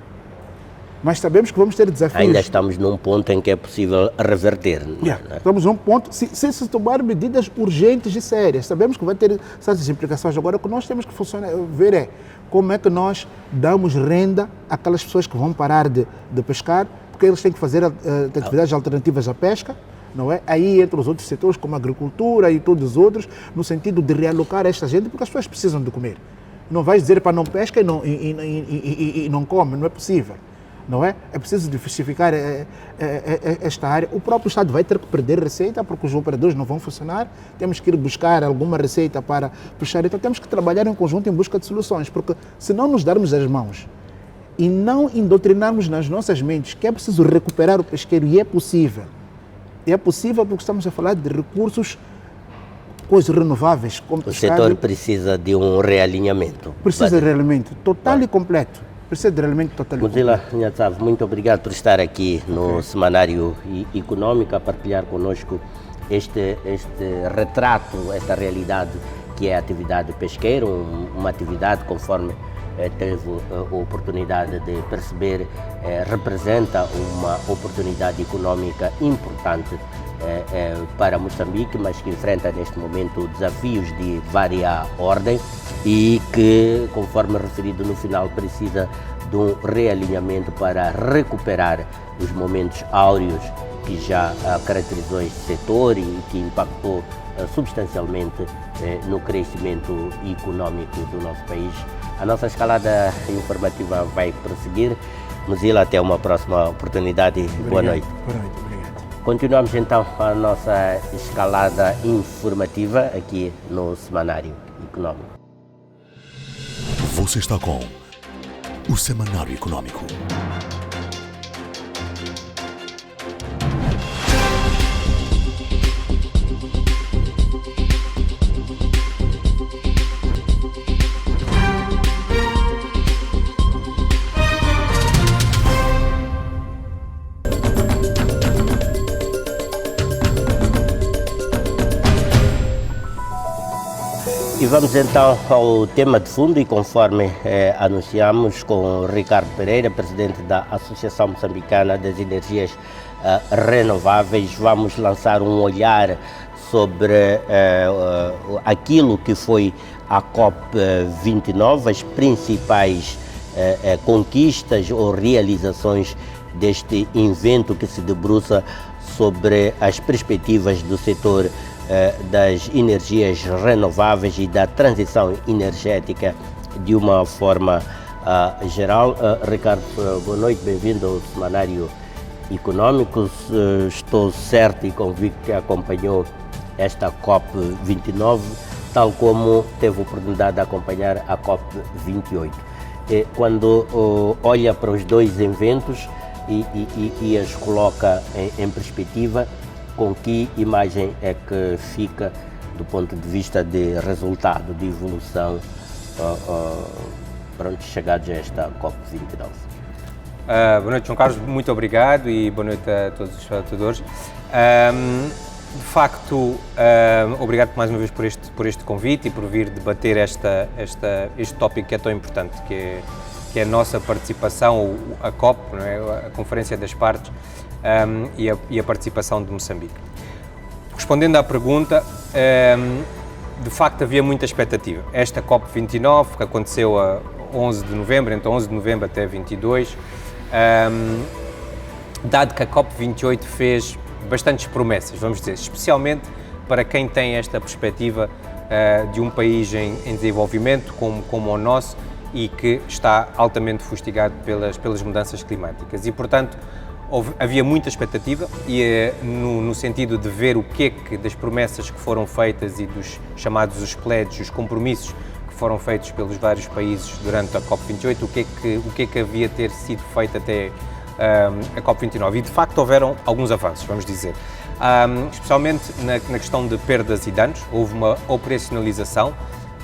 Mas sabemos que vamos ter desafios. Ainda estamos num ponto em que é possível reverter. Estamos num ponto, se tomar medidas urgentes e sérias, sabemos que vai ter certas implicações. Agora, o que nós temos que ver é como é que nós damos renda àquelas pessoas que vão parar de pescar, porque eles têm que fazer atividades alternativas à pesca, não é? Aí entre os outros setores, como a agricultura e todos os outros, no sentido de realocar esta gente, porque as pessoas precisam de comer. Não vais dizer para não pesca e não come, não é possível. Não é? É preciso diversificar esta área. O próprio Estado vai ter que perder receita porque os operadores não vão funcionar. Temos que ir buscar alguma receita para puxar. Então temos que trabalhar em conjunto em busca de soluções, porque se não nos darmos as mãos e não indoctrinarmos nas nossas mentes que é preciso recuperar o pesqueiro, e é possível. É possível porque estamos a falar de recursos, coisas renováveis. Como o setor precisa de um realinhamento. Precisa de realinhamento total e completo. Precisa de realmente total. Mozilla Nhatsav, muito obrigado por estar aqui no Semanário Econômico, a partilhar conosco este retrato, esta realidade que é a atividade pesqueira, uma atividade, conforme teve a oportunidade de perceber, representa uma oportunidade econômica importante para Moçambique, mas que enfrenta neste momento desafios de vária ordem e que, conforme referido no final, precisa de um realinhamento para recuperar os momentos áureos que já caracterizou este setor e que impactou substancialmente no crescimento econômico do nosso país. A nossa escalada informativa vai prosseguir. Mozilla, até uma próxima oportunidade. Obrigado. Boa noite. Boa noite, obrigado. Continuamos então a nossa escalada informativa aqui no Semanário Econômico. Você está com o Semanário Econômico. E vamos então ao tema de fundo e conforme anunciamos com Ricardo Pereira, presidente da Associação Moçambicana das Energias Renováveis, vamos lançar um olhar sobre aquilo que foi a COP29, as principais conquistas ou realizações deste evento que se debruça sobre as perspectivas do setor das energias renováveis e da transição energética de uma forma geral. Ricardo, boa noite, bem-vindo ao Semanário Econômico. Estou certo e convicto que acompanhou esta COP29, tal como teve a oportunidade de acompanhar a COP28. Quando olha para os dois eventos e as coloca em perspectiva, com que imagem é que fica do ponto de vista de resultado, de evolução, para onde chegados a esta COP29? Boa noite, João Carlos, muito obrigado e boa noite a todos os espectadores. De facto, obrigado mais uma vez por este convite e por vir debater este tópico que é tão importante, que é a nossa participação, a COP, não é? A Conferência das Partes, e a participação de Moçambique. Respondendo à pergunta, de facto havia muita expectativa. Esta COP29, que aconteceu a 11 de novembro, então 11 de novembro até 22, dado que a COP28 fez bastantes promessas, vamos dizer, especialmente para quem tem esta perspectiva de um país em desenvolvimento como o nosso e que está altamente fustigado pelas mudanças climáticas. E, portanto, havia muita expectativa e no sentido de ver o que é que das promessas que foram feitas e dos chamados os pledges, os compromissos que foram feitos pelos vários países durante a COP28, o que é que havia ter sido feito até a COP29. E de facto houveram alguns avanços, vamos dizer, especialmente na questão de perdas e danos. Houve uma operacionalização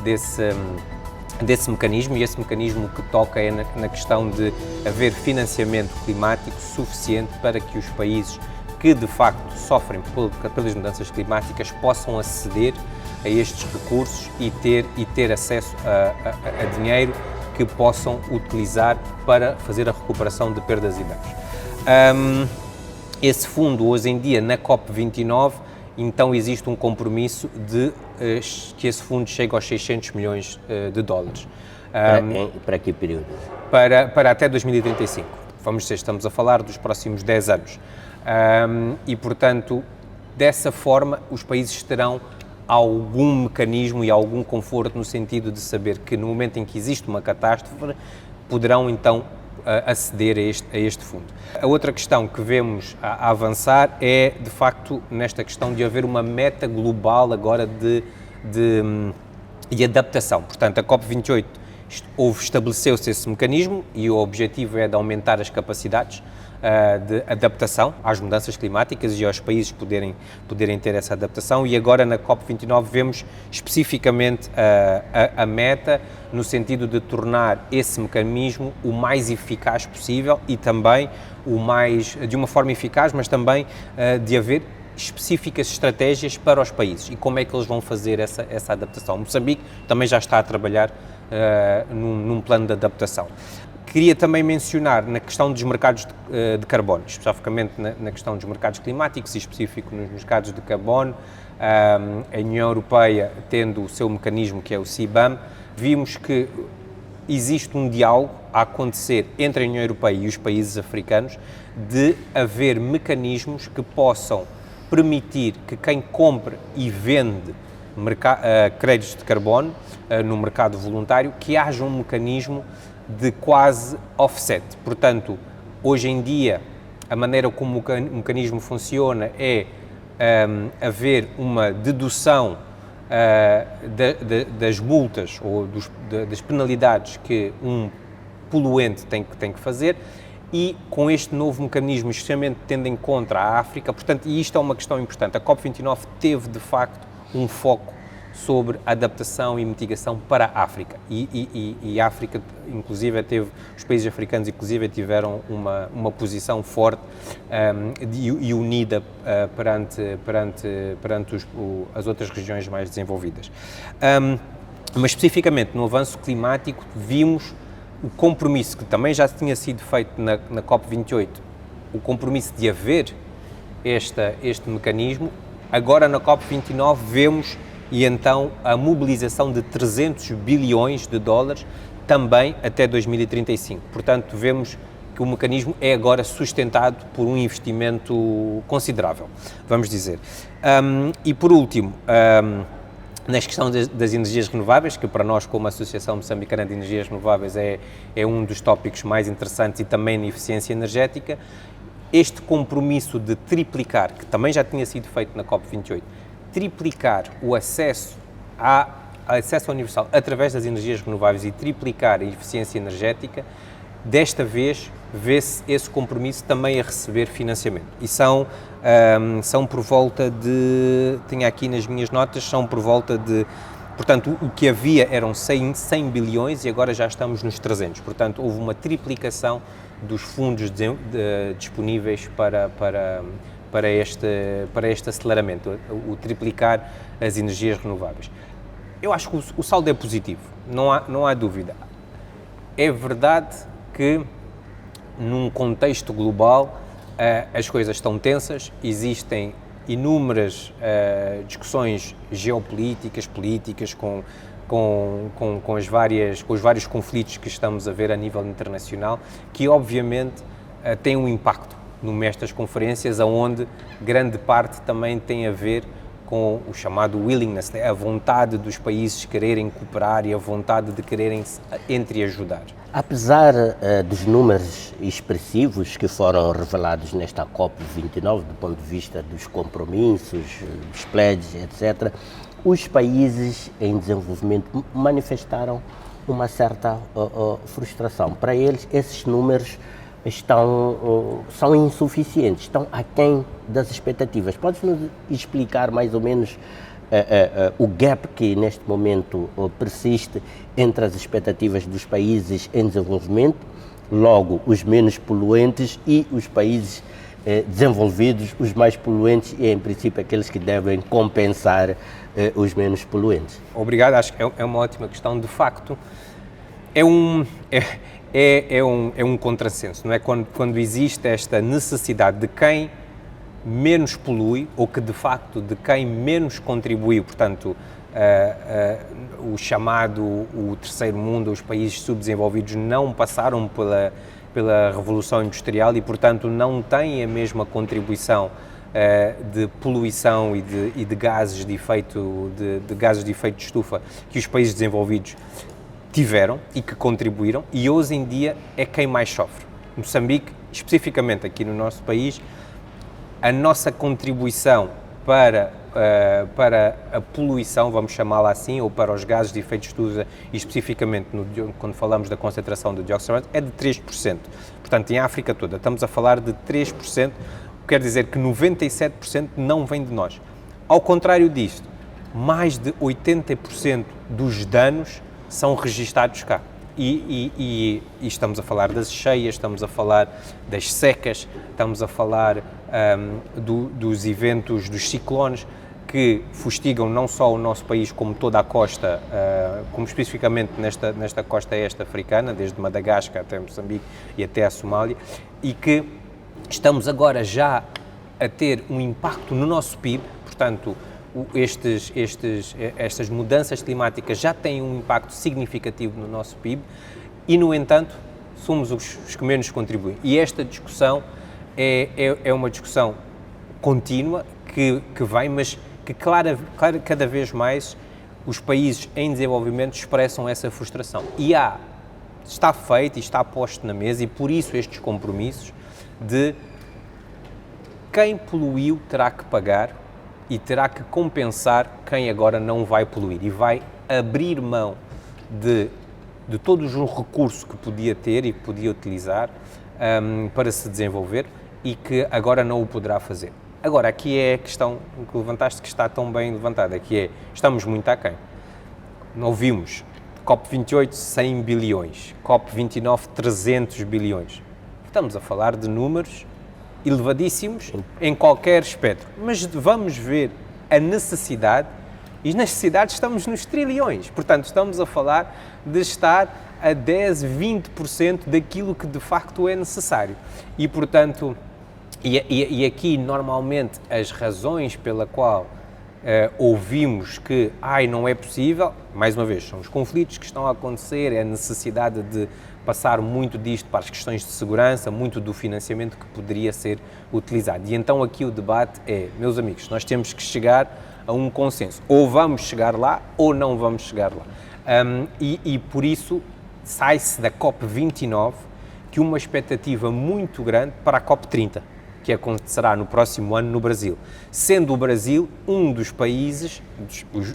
desse mecanismo, e esse mecanismo que toca é na questão de haver financiamento climático suficiente para que os países que de facto sofrem pelas mudanças climáticas possam aceder a estes recursos e ter acesso a dinheiro que possam utilizar para fazer a recuperação de perdas e danos. Esse fundo, hoje em dia, na COP29, então existe um compromisso de que esse fundo chegue aos 600 milhões de dólares. Para que período? Para até 2035. Vamos dizer, estamos a falar dos próximos 10 anos. E, portanto, dessa forma, os países terão algum mecanismo e algum conforto no sentido de saber que no momento em que existe uma catástrofe, poderão então aceder a este fundo. A outra questão que vemos a avançar é, de facto, nesta questão de haver uma meta global agora de adaptação. Portanto, a COP28 estabeleceu-se esse mecanismo e o objetivo é de aumentar as capacidades de adaptação às mudanças climáticas e aos países poderem ter essa adaptação, e agora na COP29 vemos especificamente a meta no sentido de tornar esse mecanismo o mais eficaz possível e também de uma forma eficaz, mas também de haver específicas estratégias para os países e como é que eles vão fazer essa adaptação. Moçambique também já está a trabalhar num plano de adaptação. Queria também mencionar na questão dos mercados de carbono, especificamente na questão dos mercados climáticos e específico nos mercados de carbono, a União Europeia tendo o seu mecanismo que é o CBAM, vimos que existe um diálogo a acontecer entre a União Europeia e os países africanos de haver mecanismos que possam permitir que quem compra e vende créditos de carbono no mercado voluntário, que haja um mecanismo de quase offset. Portanto, hoje em dia, a maneira como o mecanismo funciona é haver uma dedução das multas ou das penalidades que um poluente tem que fazer, e com este novo mecanismo, especialmente tendo em conta a África, portanto, e isto é uma questão importante, a COP29 teve de facto um foco sobre adaptação e mitigação para a África, e a África, inclusive, os países africanos, inclusive, tiveram uma posição forte e unida perante as outras regiões mais desenvolvidas. Mas, especificamente, no avanço climático, vimos o compromisso, que também já tinha sido feito na COP28, o compromisso de haver este mecanismo. Agora, na COP29, vemos e então a mobilização de 300 bilhões de dólares também até 2035. Portanto, vemos que o mecanismo é agora sustentado por um investimento considerável, vamos dizer. E por último, na questão das energias renováveis, que para nós, como Associação Moçambicana de Energias Renováveis, é um dos tópicos mais interessantes, e também na eficiência energética, este compromisso de triplicar, que também já tinha sido feito na COP28, triplicar o acesso universal através das energias renováveis e triplicar a eficiência energética, desta vez vê-se esse compromisso também a receber financiamento. E são por volta de, tenho aqui nas minhas notas, são por volta de, portanto, o que havia eram 100 bilhões e agora já estamos nos 300. Portanto, houve uma triplicação dos fundos disponíveis para este aceleramento, o triplicar as energias renováveis. Eu acho que o saldo é positivo, não há dúvida. É verdade que, num contexto global, as coisas estão tensas, existem inúmeras discussões geopolíticas, políticas, com os vários conflitos que estamos a ver a nível internacional, que obviamente têm um impacto nestas conferências, onde grande parte também tem a ver com o chamado willingness, a vontade dos países quererem cooperar e a vontade de quererem entreajudar. Apesar dos números expressivos que foram revelados nesta COP29, do ponto de vista dos compromissos, dos pledges, etc., os países em desenvolvimento manifestaram uma certa frustração. Para eles, esses números são insuficientes, estão aquém das expectativas. Podes-nos explicar mais ou menos o gap que neste momento persiste entre as expectativas dos países em desenvolvimento, logo os menos poluentes, e os países desenvolvidos, os mais poluentes, e em princípio aqueles que devem compensar os menos poluentes? Obrigado, acho que é uma ótima questão. De facto, é um contrassenso, não é? Quando existe esta necessidade de quem menos polui, ou que de facto de quem menos contribuiu, portanto, o terceiro mundo, os países subdesenvolvidos não passaram pela Revolução Industrial e, portanto, não têm a mesma contribuição de poluição e de gases de efeito de estufa que os países desenvolvidos tiveram e que contribuíram, e hoje em dia é quem mais sofre. Moçambique, especificamente aqui no nosso país, a nossa contribuição para a poluição, vamos chamá-la assim, ou para os gases de efeito de estufa, e especificamente quando falamos da concentração de dióxido de carbono, é de 3%. Portanto, em África toda, estamos a falar de 3%, o que quer dizer que 97% não vem de nós. Ao contrário disto, mais de 80% dos danos são registados cá. E estamos a falar das cheias, estamos a falar das secas, estamos a falar dos eventos, dos ciclones, que fustigam não só o nosso país, como toda a costa, como especificamente nesta costa este africana, desde Madagascar até Moçambique e até a Somália, e que estamos agora já a ter um impacto no nosso PIB. Portanto, estas mudanças climáticas já têm um impacto significativo no nosso PIB e, no entanto, somos os que menos contribuem. E esta discussão é uma discussão contínua que vem, mas que cada vez mais os países em desenvolvimento expressam essa frustração. E está feito e está posto na mesa, e por isso estes compromissos de quem poluiu terá que pagar e terá que compensar quem agora não vai poluir e vai abrir mão de todos os recursos que podia ter e que podia utilizar para se desenvolver e que agora não o poderá fazer. Agora, aqui é a questão que levantaste, que está tão bem levantada, que é, estamos muito aquém. Não vimos COP28, 100 bilhões, COP29, 300 bilhões. Estamos a falar de números elevadíssimos em qualquer espectro, mas vamos ver a necessidade, e as necessidades estamos nos trilhões, portanto estamos a falar de estar a 10, 20% daquilo que de facto é necessário. E portanto, e aqui normalmente as razões pela qual ouvimos que não é possível, mais uma vez, são os conflitos que estão a acontecer, é a necessidade de passar muito disto para as questões de segurança, muito do financiamento que poderia ser utilizado. E então aqui o debate é, meus amigos, nós temos que chegar a um consenso. Ou vamos chegar lá, ou não vamos chegar lá. E por isso sai-se da COP29 que uma expectativa muito grande para a COP30, que acontecerá no próximo ano no Brasil, sendo o Brasil um dos países,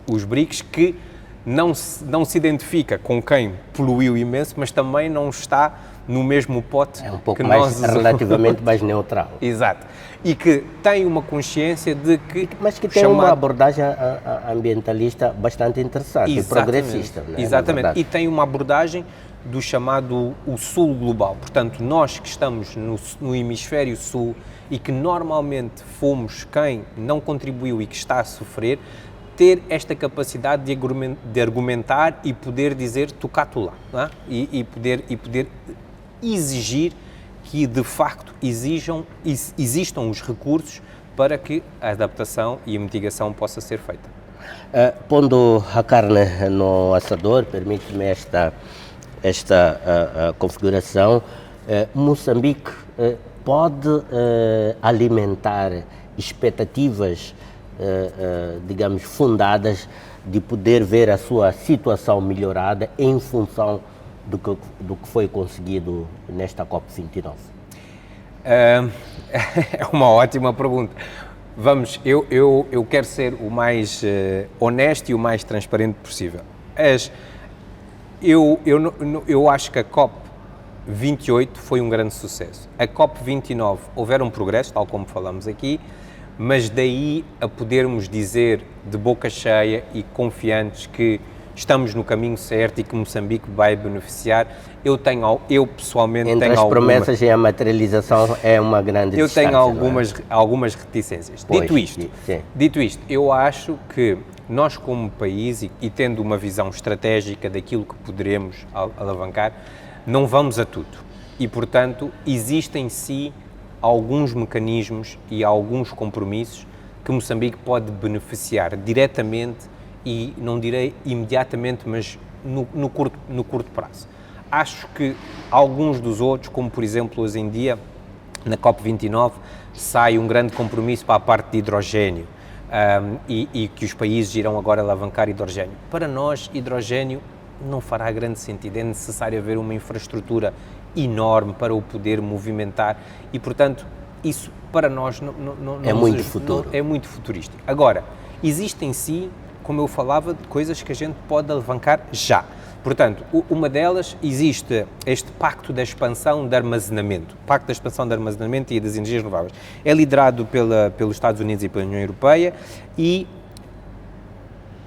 os BRICS, que não se identifica com quem poluiu imenso, mas também não está no mesmo pote é um pouco que mais, relativamente mais neutral. Exato. E que tem uma consciência de que... Mas que tem uma abordagem ambientalista bastante interessante e progressista. Né? Exatamente. E tem uma abordagem do chamado o Sul Global. Portanto, nós que estamos no hemisfério Sul e que normalmente fomos quem não contribuiu e que está a sofrer, ter esta capacidade de argumentar e poder dizer tocar-te lá, não é? e poder exigir que de facto existam os recursos para que a adaptação e a mitigação possa ser feita. Pondo a carne no assador, permite-me esta configuração, Moçambique pode alimentar expectativas digamos, fundadas de poder ver a sua situação melhorada em função do que foi conseguido nesta COP29? É uma ótima pergunta. Eu quero ser o mais honesto e o mais transparente possível. Eu acho que a COP28 foi um grande sucesso. A COP29 houveram progressos, tal como falamos aqui, mas daí a podermos dizer de boca cheia e confiantes que estamos no caminho certo e que Moçambique vai beneficiar, eu pessoalmente entre tenho as promessas e a materialização é uma grande distância. Eu tenho algumas reticências. Dito isto, eu acho que nós como país e tendo uma visão estratégica daquilo que poderemos alavancar, não vamos a tudo. E, portanto, existem sim alguns mecanismos e alguns compromissos que Moçambique pode beneficiar diretamente e, não direi imediatamente, mas no curto prazo. Acho que alguns dos outros, como por exemplo hoje em dia, na COP29, sai um grande compromisso para a parte de hidrogénio e que os países irão agora alavancar hidrogénio. Para nós, hidrogénio não fará grande sentido, é necessário haver uma infraestrutura enorme para o poder movimentar e, portanto, isso para nós não é muito futuro. É muito futurístico. Agora, existem sim, como eu falava, coisas que a gente pode alavancar já. Portanto, uma delas existe este Pacto da Expansão de Armazenamento. O Pacto da Expansão de Armazenamento e das Energias Renováveis. É liderado pelos Estados Unidos e pela União Europeia e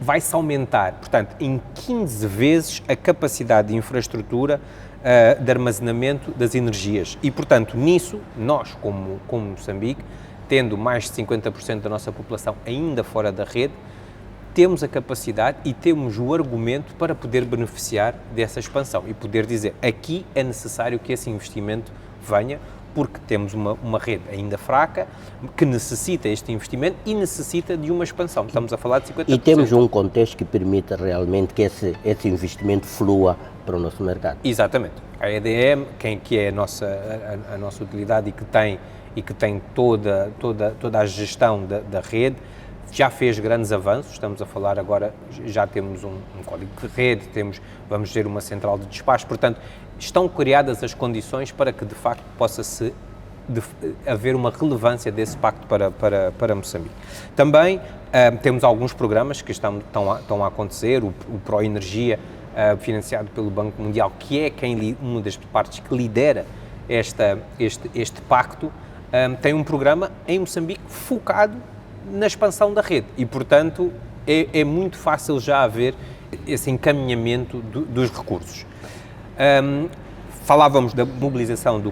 vai-se aumentar, portanto, em 15 vezes a capacidade de infraestrutura de armazenamento das energias. E, portanto, nisso, nós, como Moçambique, tendo mais de 50% da nossa população ainda fora da rede, temos a capacidade e temos o argumento para poder beneficiar dessa expansão e poder dizer, aqui é necessário que esse investimento venha, porque temos uma rede ainda fraca, que necessita este investimento e necessita de uma expansão. Estamos a falar de 50%. E temos um contexto que permita realmente que esse investimento flua para o nosso mercado. Exatamente. A EDM, que é a nossa utilidade e que tem toda a gestão da rede, já fez grandes avanços. Estamos a falar agora, já temos um código de rede, vamos ter uma central de despacho, portanto, estão criadas as condições para que, de facto, possa haver uma relevância desse pacto para Moçambique. Também temos alguns programas que estão a acontecer, o Proenergia, financiado pelo Banco Mundial, que é uma das partes que lidera este pacto, tem um programa em Moçambique focado na expansão da rede e, portanto, é muito fácil já haver esse encaminhamento dos recursos. Falávamos da mobilização do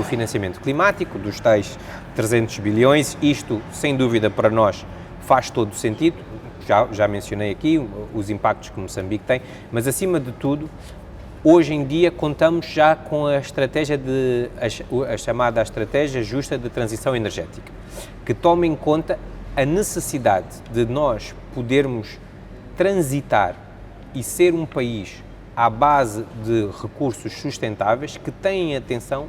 financiamento climático, dos tais 300 bilhões, isto, sem dúvida, para nós faz todo o sentido, já mencionei aqui os impactos que Moçambique tem, mas, acima de tudo, hoje em dia contamos já com a estratégia a chamada estratégia justa de transição energética, que toma em conta a necessidade de nós podermos transitar e ser um país à base de recursos sustentáveis que têm atenção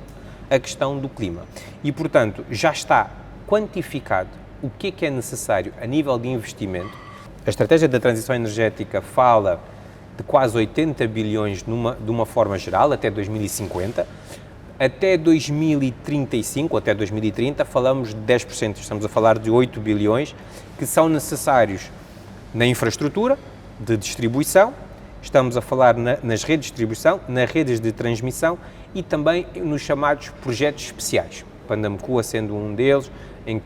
à questão do clima. E, portanto, já está quantificado o que é necessário a nível de investimento. A estratégia da transição energética fala de quase 80 bilhões de uma forma geral, até 2050. Até 2035, até 2030, falamos de 10%, estamos a falar de 8 bilhões, que são necessários na infraestrutura de distribuição, estamos a falar nas redes de distribuição, nas redes de transmissão e também nos chamados projetos especiais. Pandamcoa sendo um deles, em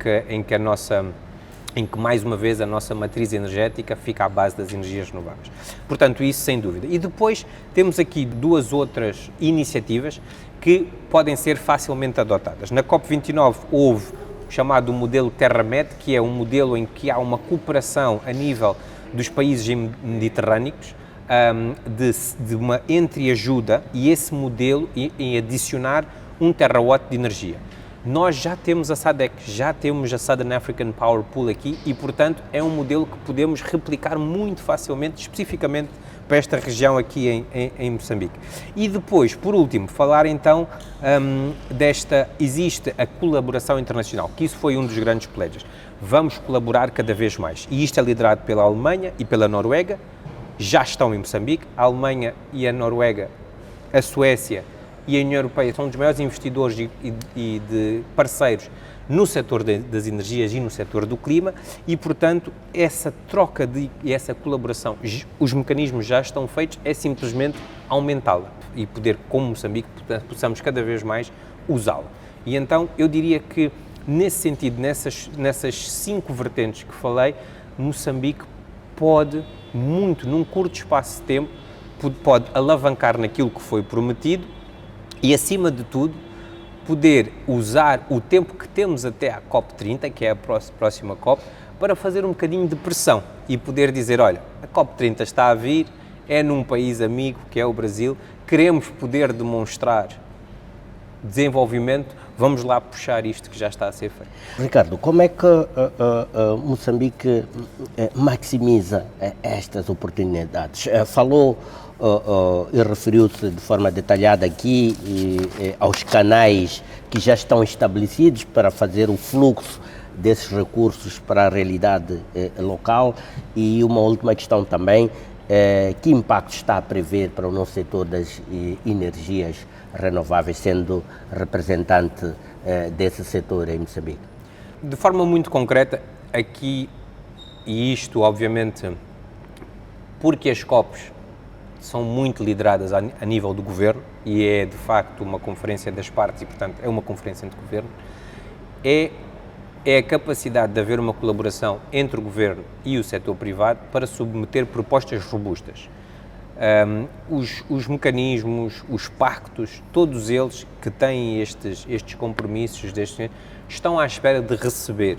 que mais uma vez a nossa matriz energética fica à base das energias renováveis. Portanto, isso sem dúvida. E depois temos aqui duas outras iniciativas que podem ser facilmente adotadas. Na COP29 houve o chamado modelo TerraMed, que é um modelo em que há uma cooperação a nível dos países mediterrâneos, de uma entreajuda, e esse modelo em adicionar 1 terawatt de energia. Nós já temos a SADC, já temos a Southern African Power Pool aqui e, portanto, é um modelo que podemos replicar muito facilmente, especificamente para esta região aqui em Moçambique. E depois, por último, falar então existe a colaboração internacional, que isso foi um dos grandes pledges. Vamos colaborar cada vez mais e isto é liderado pela Alemanha e pela Noruega, já estão em Moçambique. A Alemanha e a Noruega, a Suécia e a União Europeia são dos maiores investidores e de parceiros no setor das energias e no setor do clima e, portanto, essa troca e essa colaboração, os mecanismos já estão feitos, é simplesmente aumentá-la e poder, como Moçambique, possamos cada vez mais usá-la. E então, eu diria que, nesse sentido, nessas 5 vertentes que falei, Moçambique pode, muito, num curto espaço de tempo, pode alavancar naquilo que foi prometido e, acima de tudo, poder usar o tempo que temos até à COP30, que é a próxima COP, para fazer um bocadinho de pressão e poder dizer, olha, a COP30 está a vir, é num país amigo, que é o Brasil, queremos poder demonstrar desenvolvimento, vamos lá puxar isto que já está a ser feito. Ricardo, como é que Moçambique maximiza estas oportunidades? Falou e referiu-se de forma detalhada aqui aos canais que já estão estabelecidos para fazer o fluxo desses recursos para a realidade local e uma última questão também, que impacto está a prever para o nosso setor das energias renováveis, sendo representante desse setor em Moçambique? De forma muito concreta, aqui, e isto obviamente porque as COPs são muito lideradas a nível do governo e é de facto uma conferência das partes e, portanto, é uma conferência entre governo, é a capacidade de haver uma colaboração entre o governo e o setor privado para submeter propostas robustas. Os mecanismos, os pactos, todos eles que têm estes compromissos estão à espera de receber.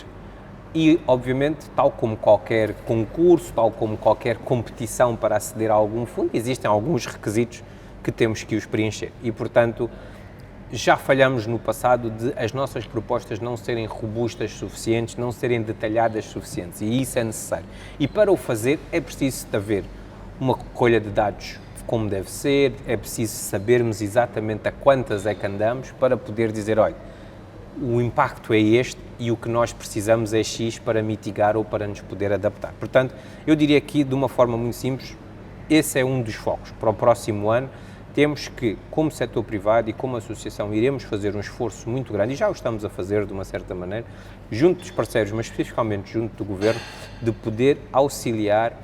E, obviamente, tal como qualquer concurso, tal como qualquer competição para aceder a algum fundo, existem alguns requisitos que temos que os preencher. E, portanto, já falhamos no passado de as nossas propostas não serem robustas suficientes, não serem detalhadas suficientes, e isso é necessário. E para o fazer é preciso haver uma recolha de dados como deve ser, é preciso sabermos exatamente a quantas é que andamos para poder dizer, olha, o impacto é este e o que nós precisamos é X para mitigar ou para nos poder adaptar. Portanto, eu diria aqui, de uma forma muito simples, esse é um dos focos. Para o próximo ano, temos que, como setor privado e como associação, iremos fazer um esforço muito grande, e já o estamos a fazer de uma certa maneira, junto dos parceiros, mas especificamente junto do Governo, de poder auxiliar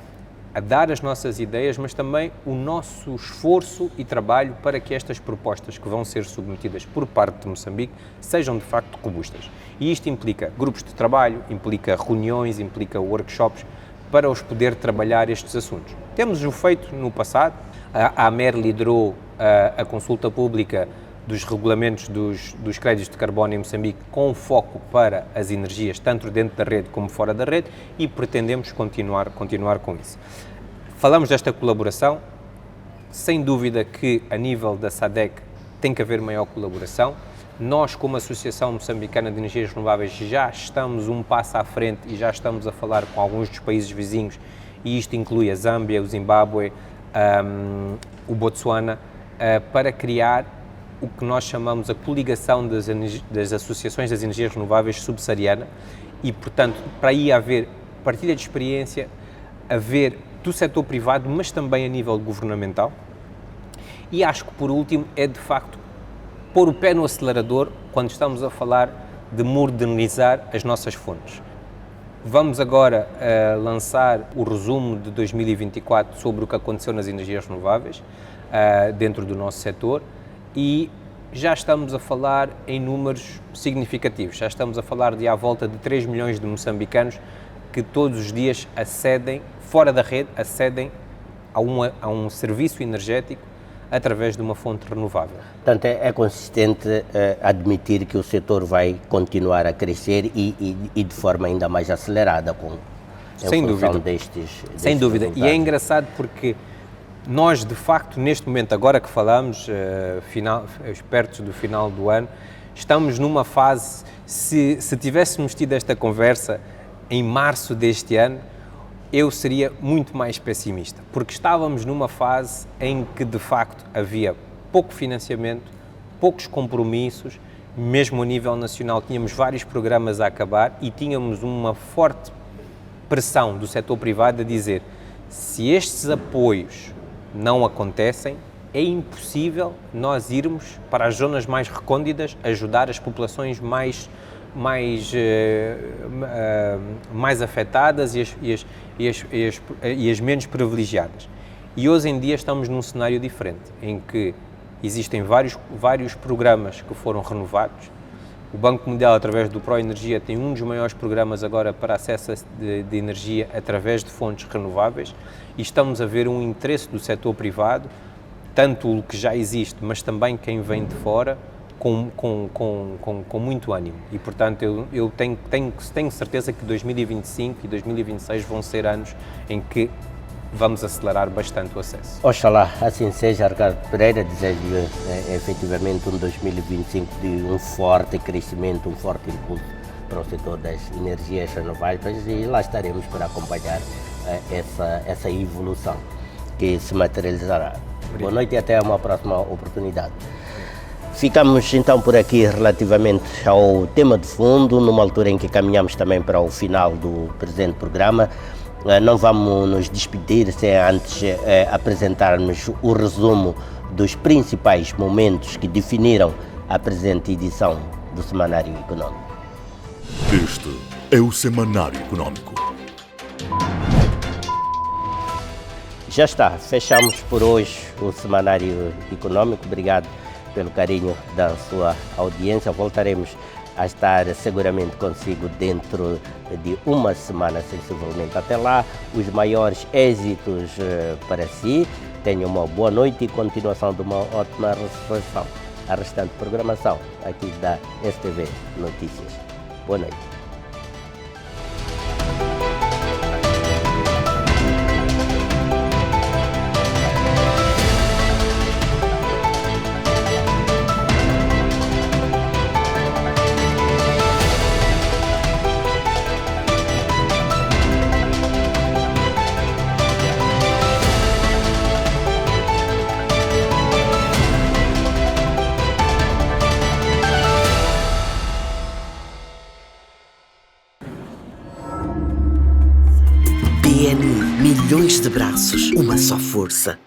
a dar as nossas ideias, mas também o nosso esforço e trabalho para que estas propostas que vão ser submetidas por parte de Moçambique sejam de facto robustas. E isto implica grupos de trabalho, implica reuniões, implica workshops para os poder trabalhar estes assuntos. Temos-o feito no passado, a AMER liderou a consulta pública dos regulamentos dos créditos de carbono em Moçambique com foco para as energias, tanto dentro da rede como fora da rede, e pretendemos continuar com isso. Falamos desta colaboração, sem dúvida que a nível da SADC tem que haver maior colaboração. Nós, como Associação Moçambicana de Energias Renováveis, já estamos um passo à frente e já estamos a falar com alguns dos países vizinhos, e isto inclui a Zâmbia, o Zimbábue, o Botsuana, para criar o que nós chamamos a coligação das associações das energias renováveis subsaariana, e, portanto, para aí haver partilha de experiência, haver do setor privado, mas também a nível governamental. E acho que, por último, é de facto pôr o pé no acelerador quando estamos a falar de modernizar as nossas fontes. Vamos agora lançar o resumo de 2024 sobre o que aconteceu nas energias renováveis dentro do nosso setor, e já estamos a falar em números significativos. Já estamos a falar de à volta de 3 milhões de moçambicanos que todos os dias acedem, fora da rede, acedem a um serviço energético através de uma fonte renovável. Portanto, é consistente admitir que o setor vai continuar a crescer e de forma ainda mais acelerada sem dúvida. Sem dúvida. Resultados. E é engraçado porque nós, de facto, neste momento, agora que falamos, perto do final do ano, estamos numa fase, se tivéssemos tido esta conversa em março deste ano, eu seria muito mais pessimista, porque estávamos numa fase em que, de facto, havia pouco financiamento, poucos compromissos, mesmo a nível nacional tínhamos vários programas a acabar e tínhamos uma forte pressão do setor privado a dizer: se estes apoios não acontecem, é impossível nós irmos para as zonas mais recônditas, ajudar as populações mais afetadas e as menos privilegiadas. E hoje em dia estamos num cenário diferente, em que existem vários programas que foram renovados. O Banco Mundial, através do Proenergia, tem um dos maiores programas agora para acesso de energia através de fontes renováveis, e estamos a ver um interesse do setor privado, tanto o que já existe, mas também quem vem de fora, com muito ânimo. E, portanto, eu tenho certeza que 2025 e 2026 vão ser anos em que vamos acelerar bastante o acesso. Oxalá assim seja, Ricardo Pereira. Desejo-lhe efetivamente um 2025 de um forte crescimento, um forte impulso para o setor das energias renováveis, e lá estaremos para acompanhar essa evolução que se materializará. Obrigado. Boa noite e até uma próxima oportunidade. Ficamos então por aqui relativamente ao tema de fundo, numa altura em que caminhamos também para o final do presente programa. Não vamos nos despedir sem antes apresentarmos o resumo dos principais momentos que definiram a presente edição do Semanário Econômico. Este é o Semanário Econômico. Já está, fechamos por hoje o Semanário Econômico. Obrigado pelo carinho da sua audiência. Voltaremos a estar seguramente consigo dentro de uma semana, sensivelmente. Até lá, os maiores êxitos para si. Tenha uma boa noite e continuação de uma ótima refeição. A restante programação aqui da STV Notícias. Boa noite. GNI, milhões de braços, uma só força.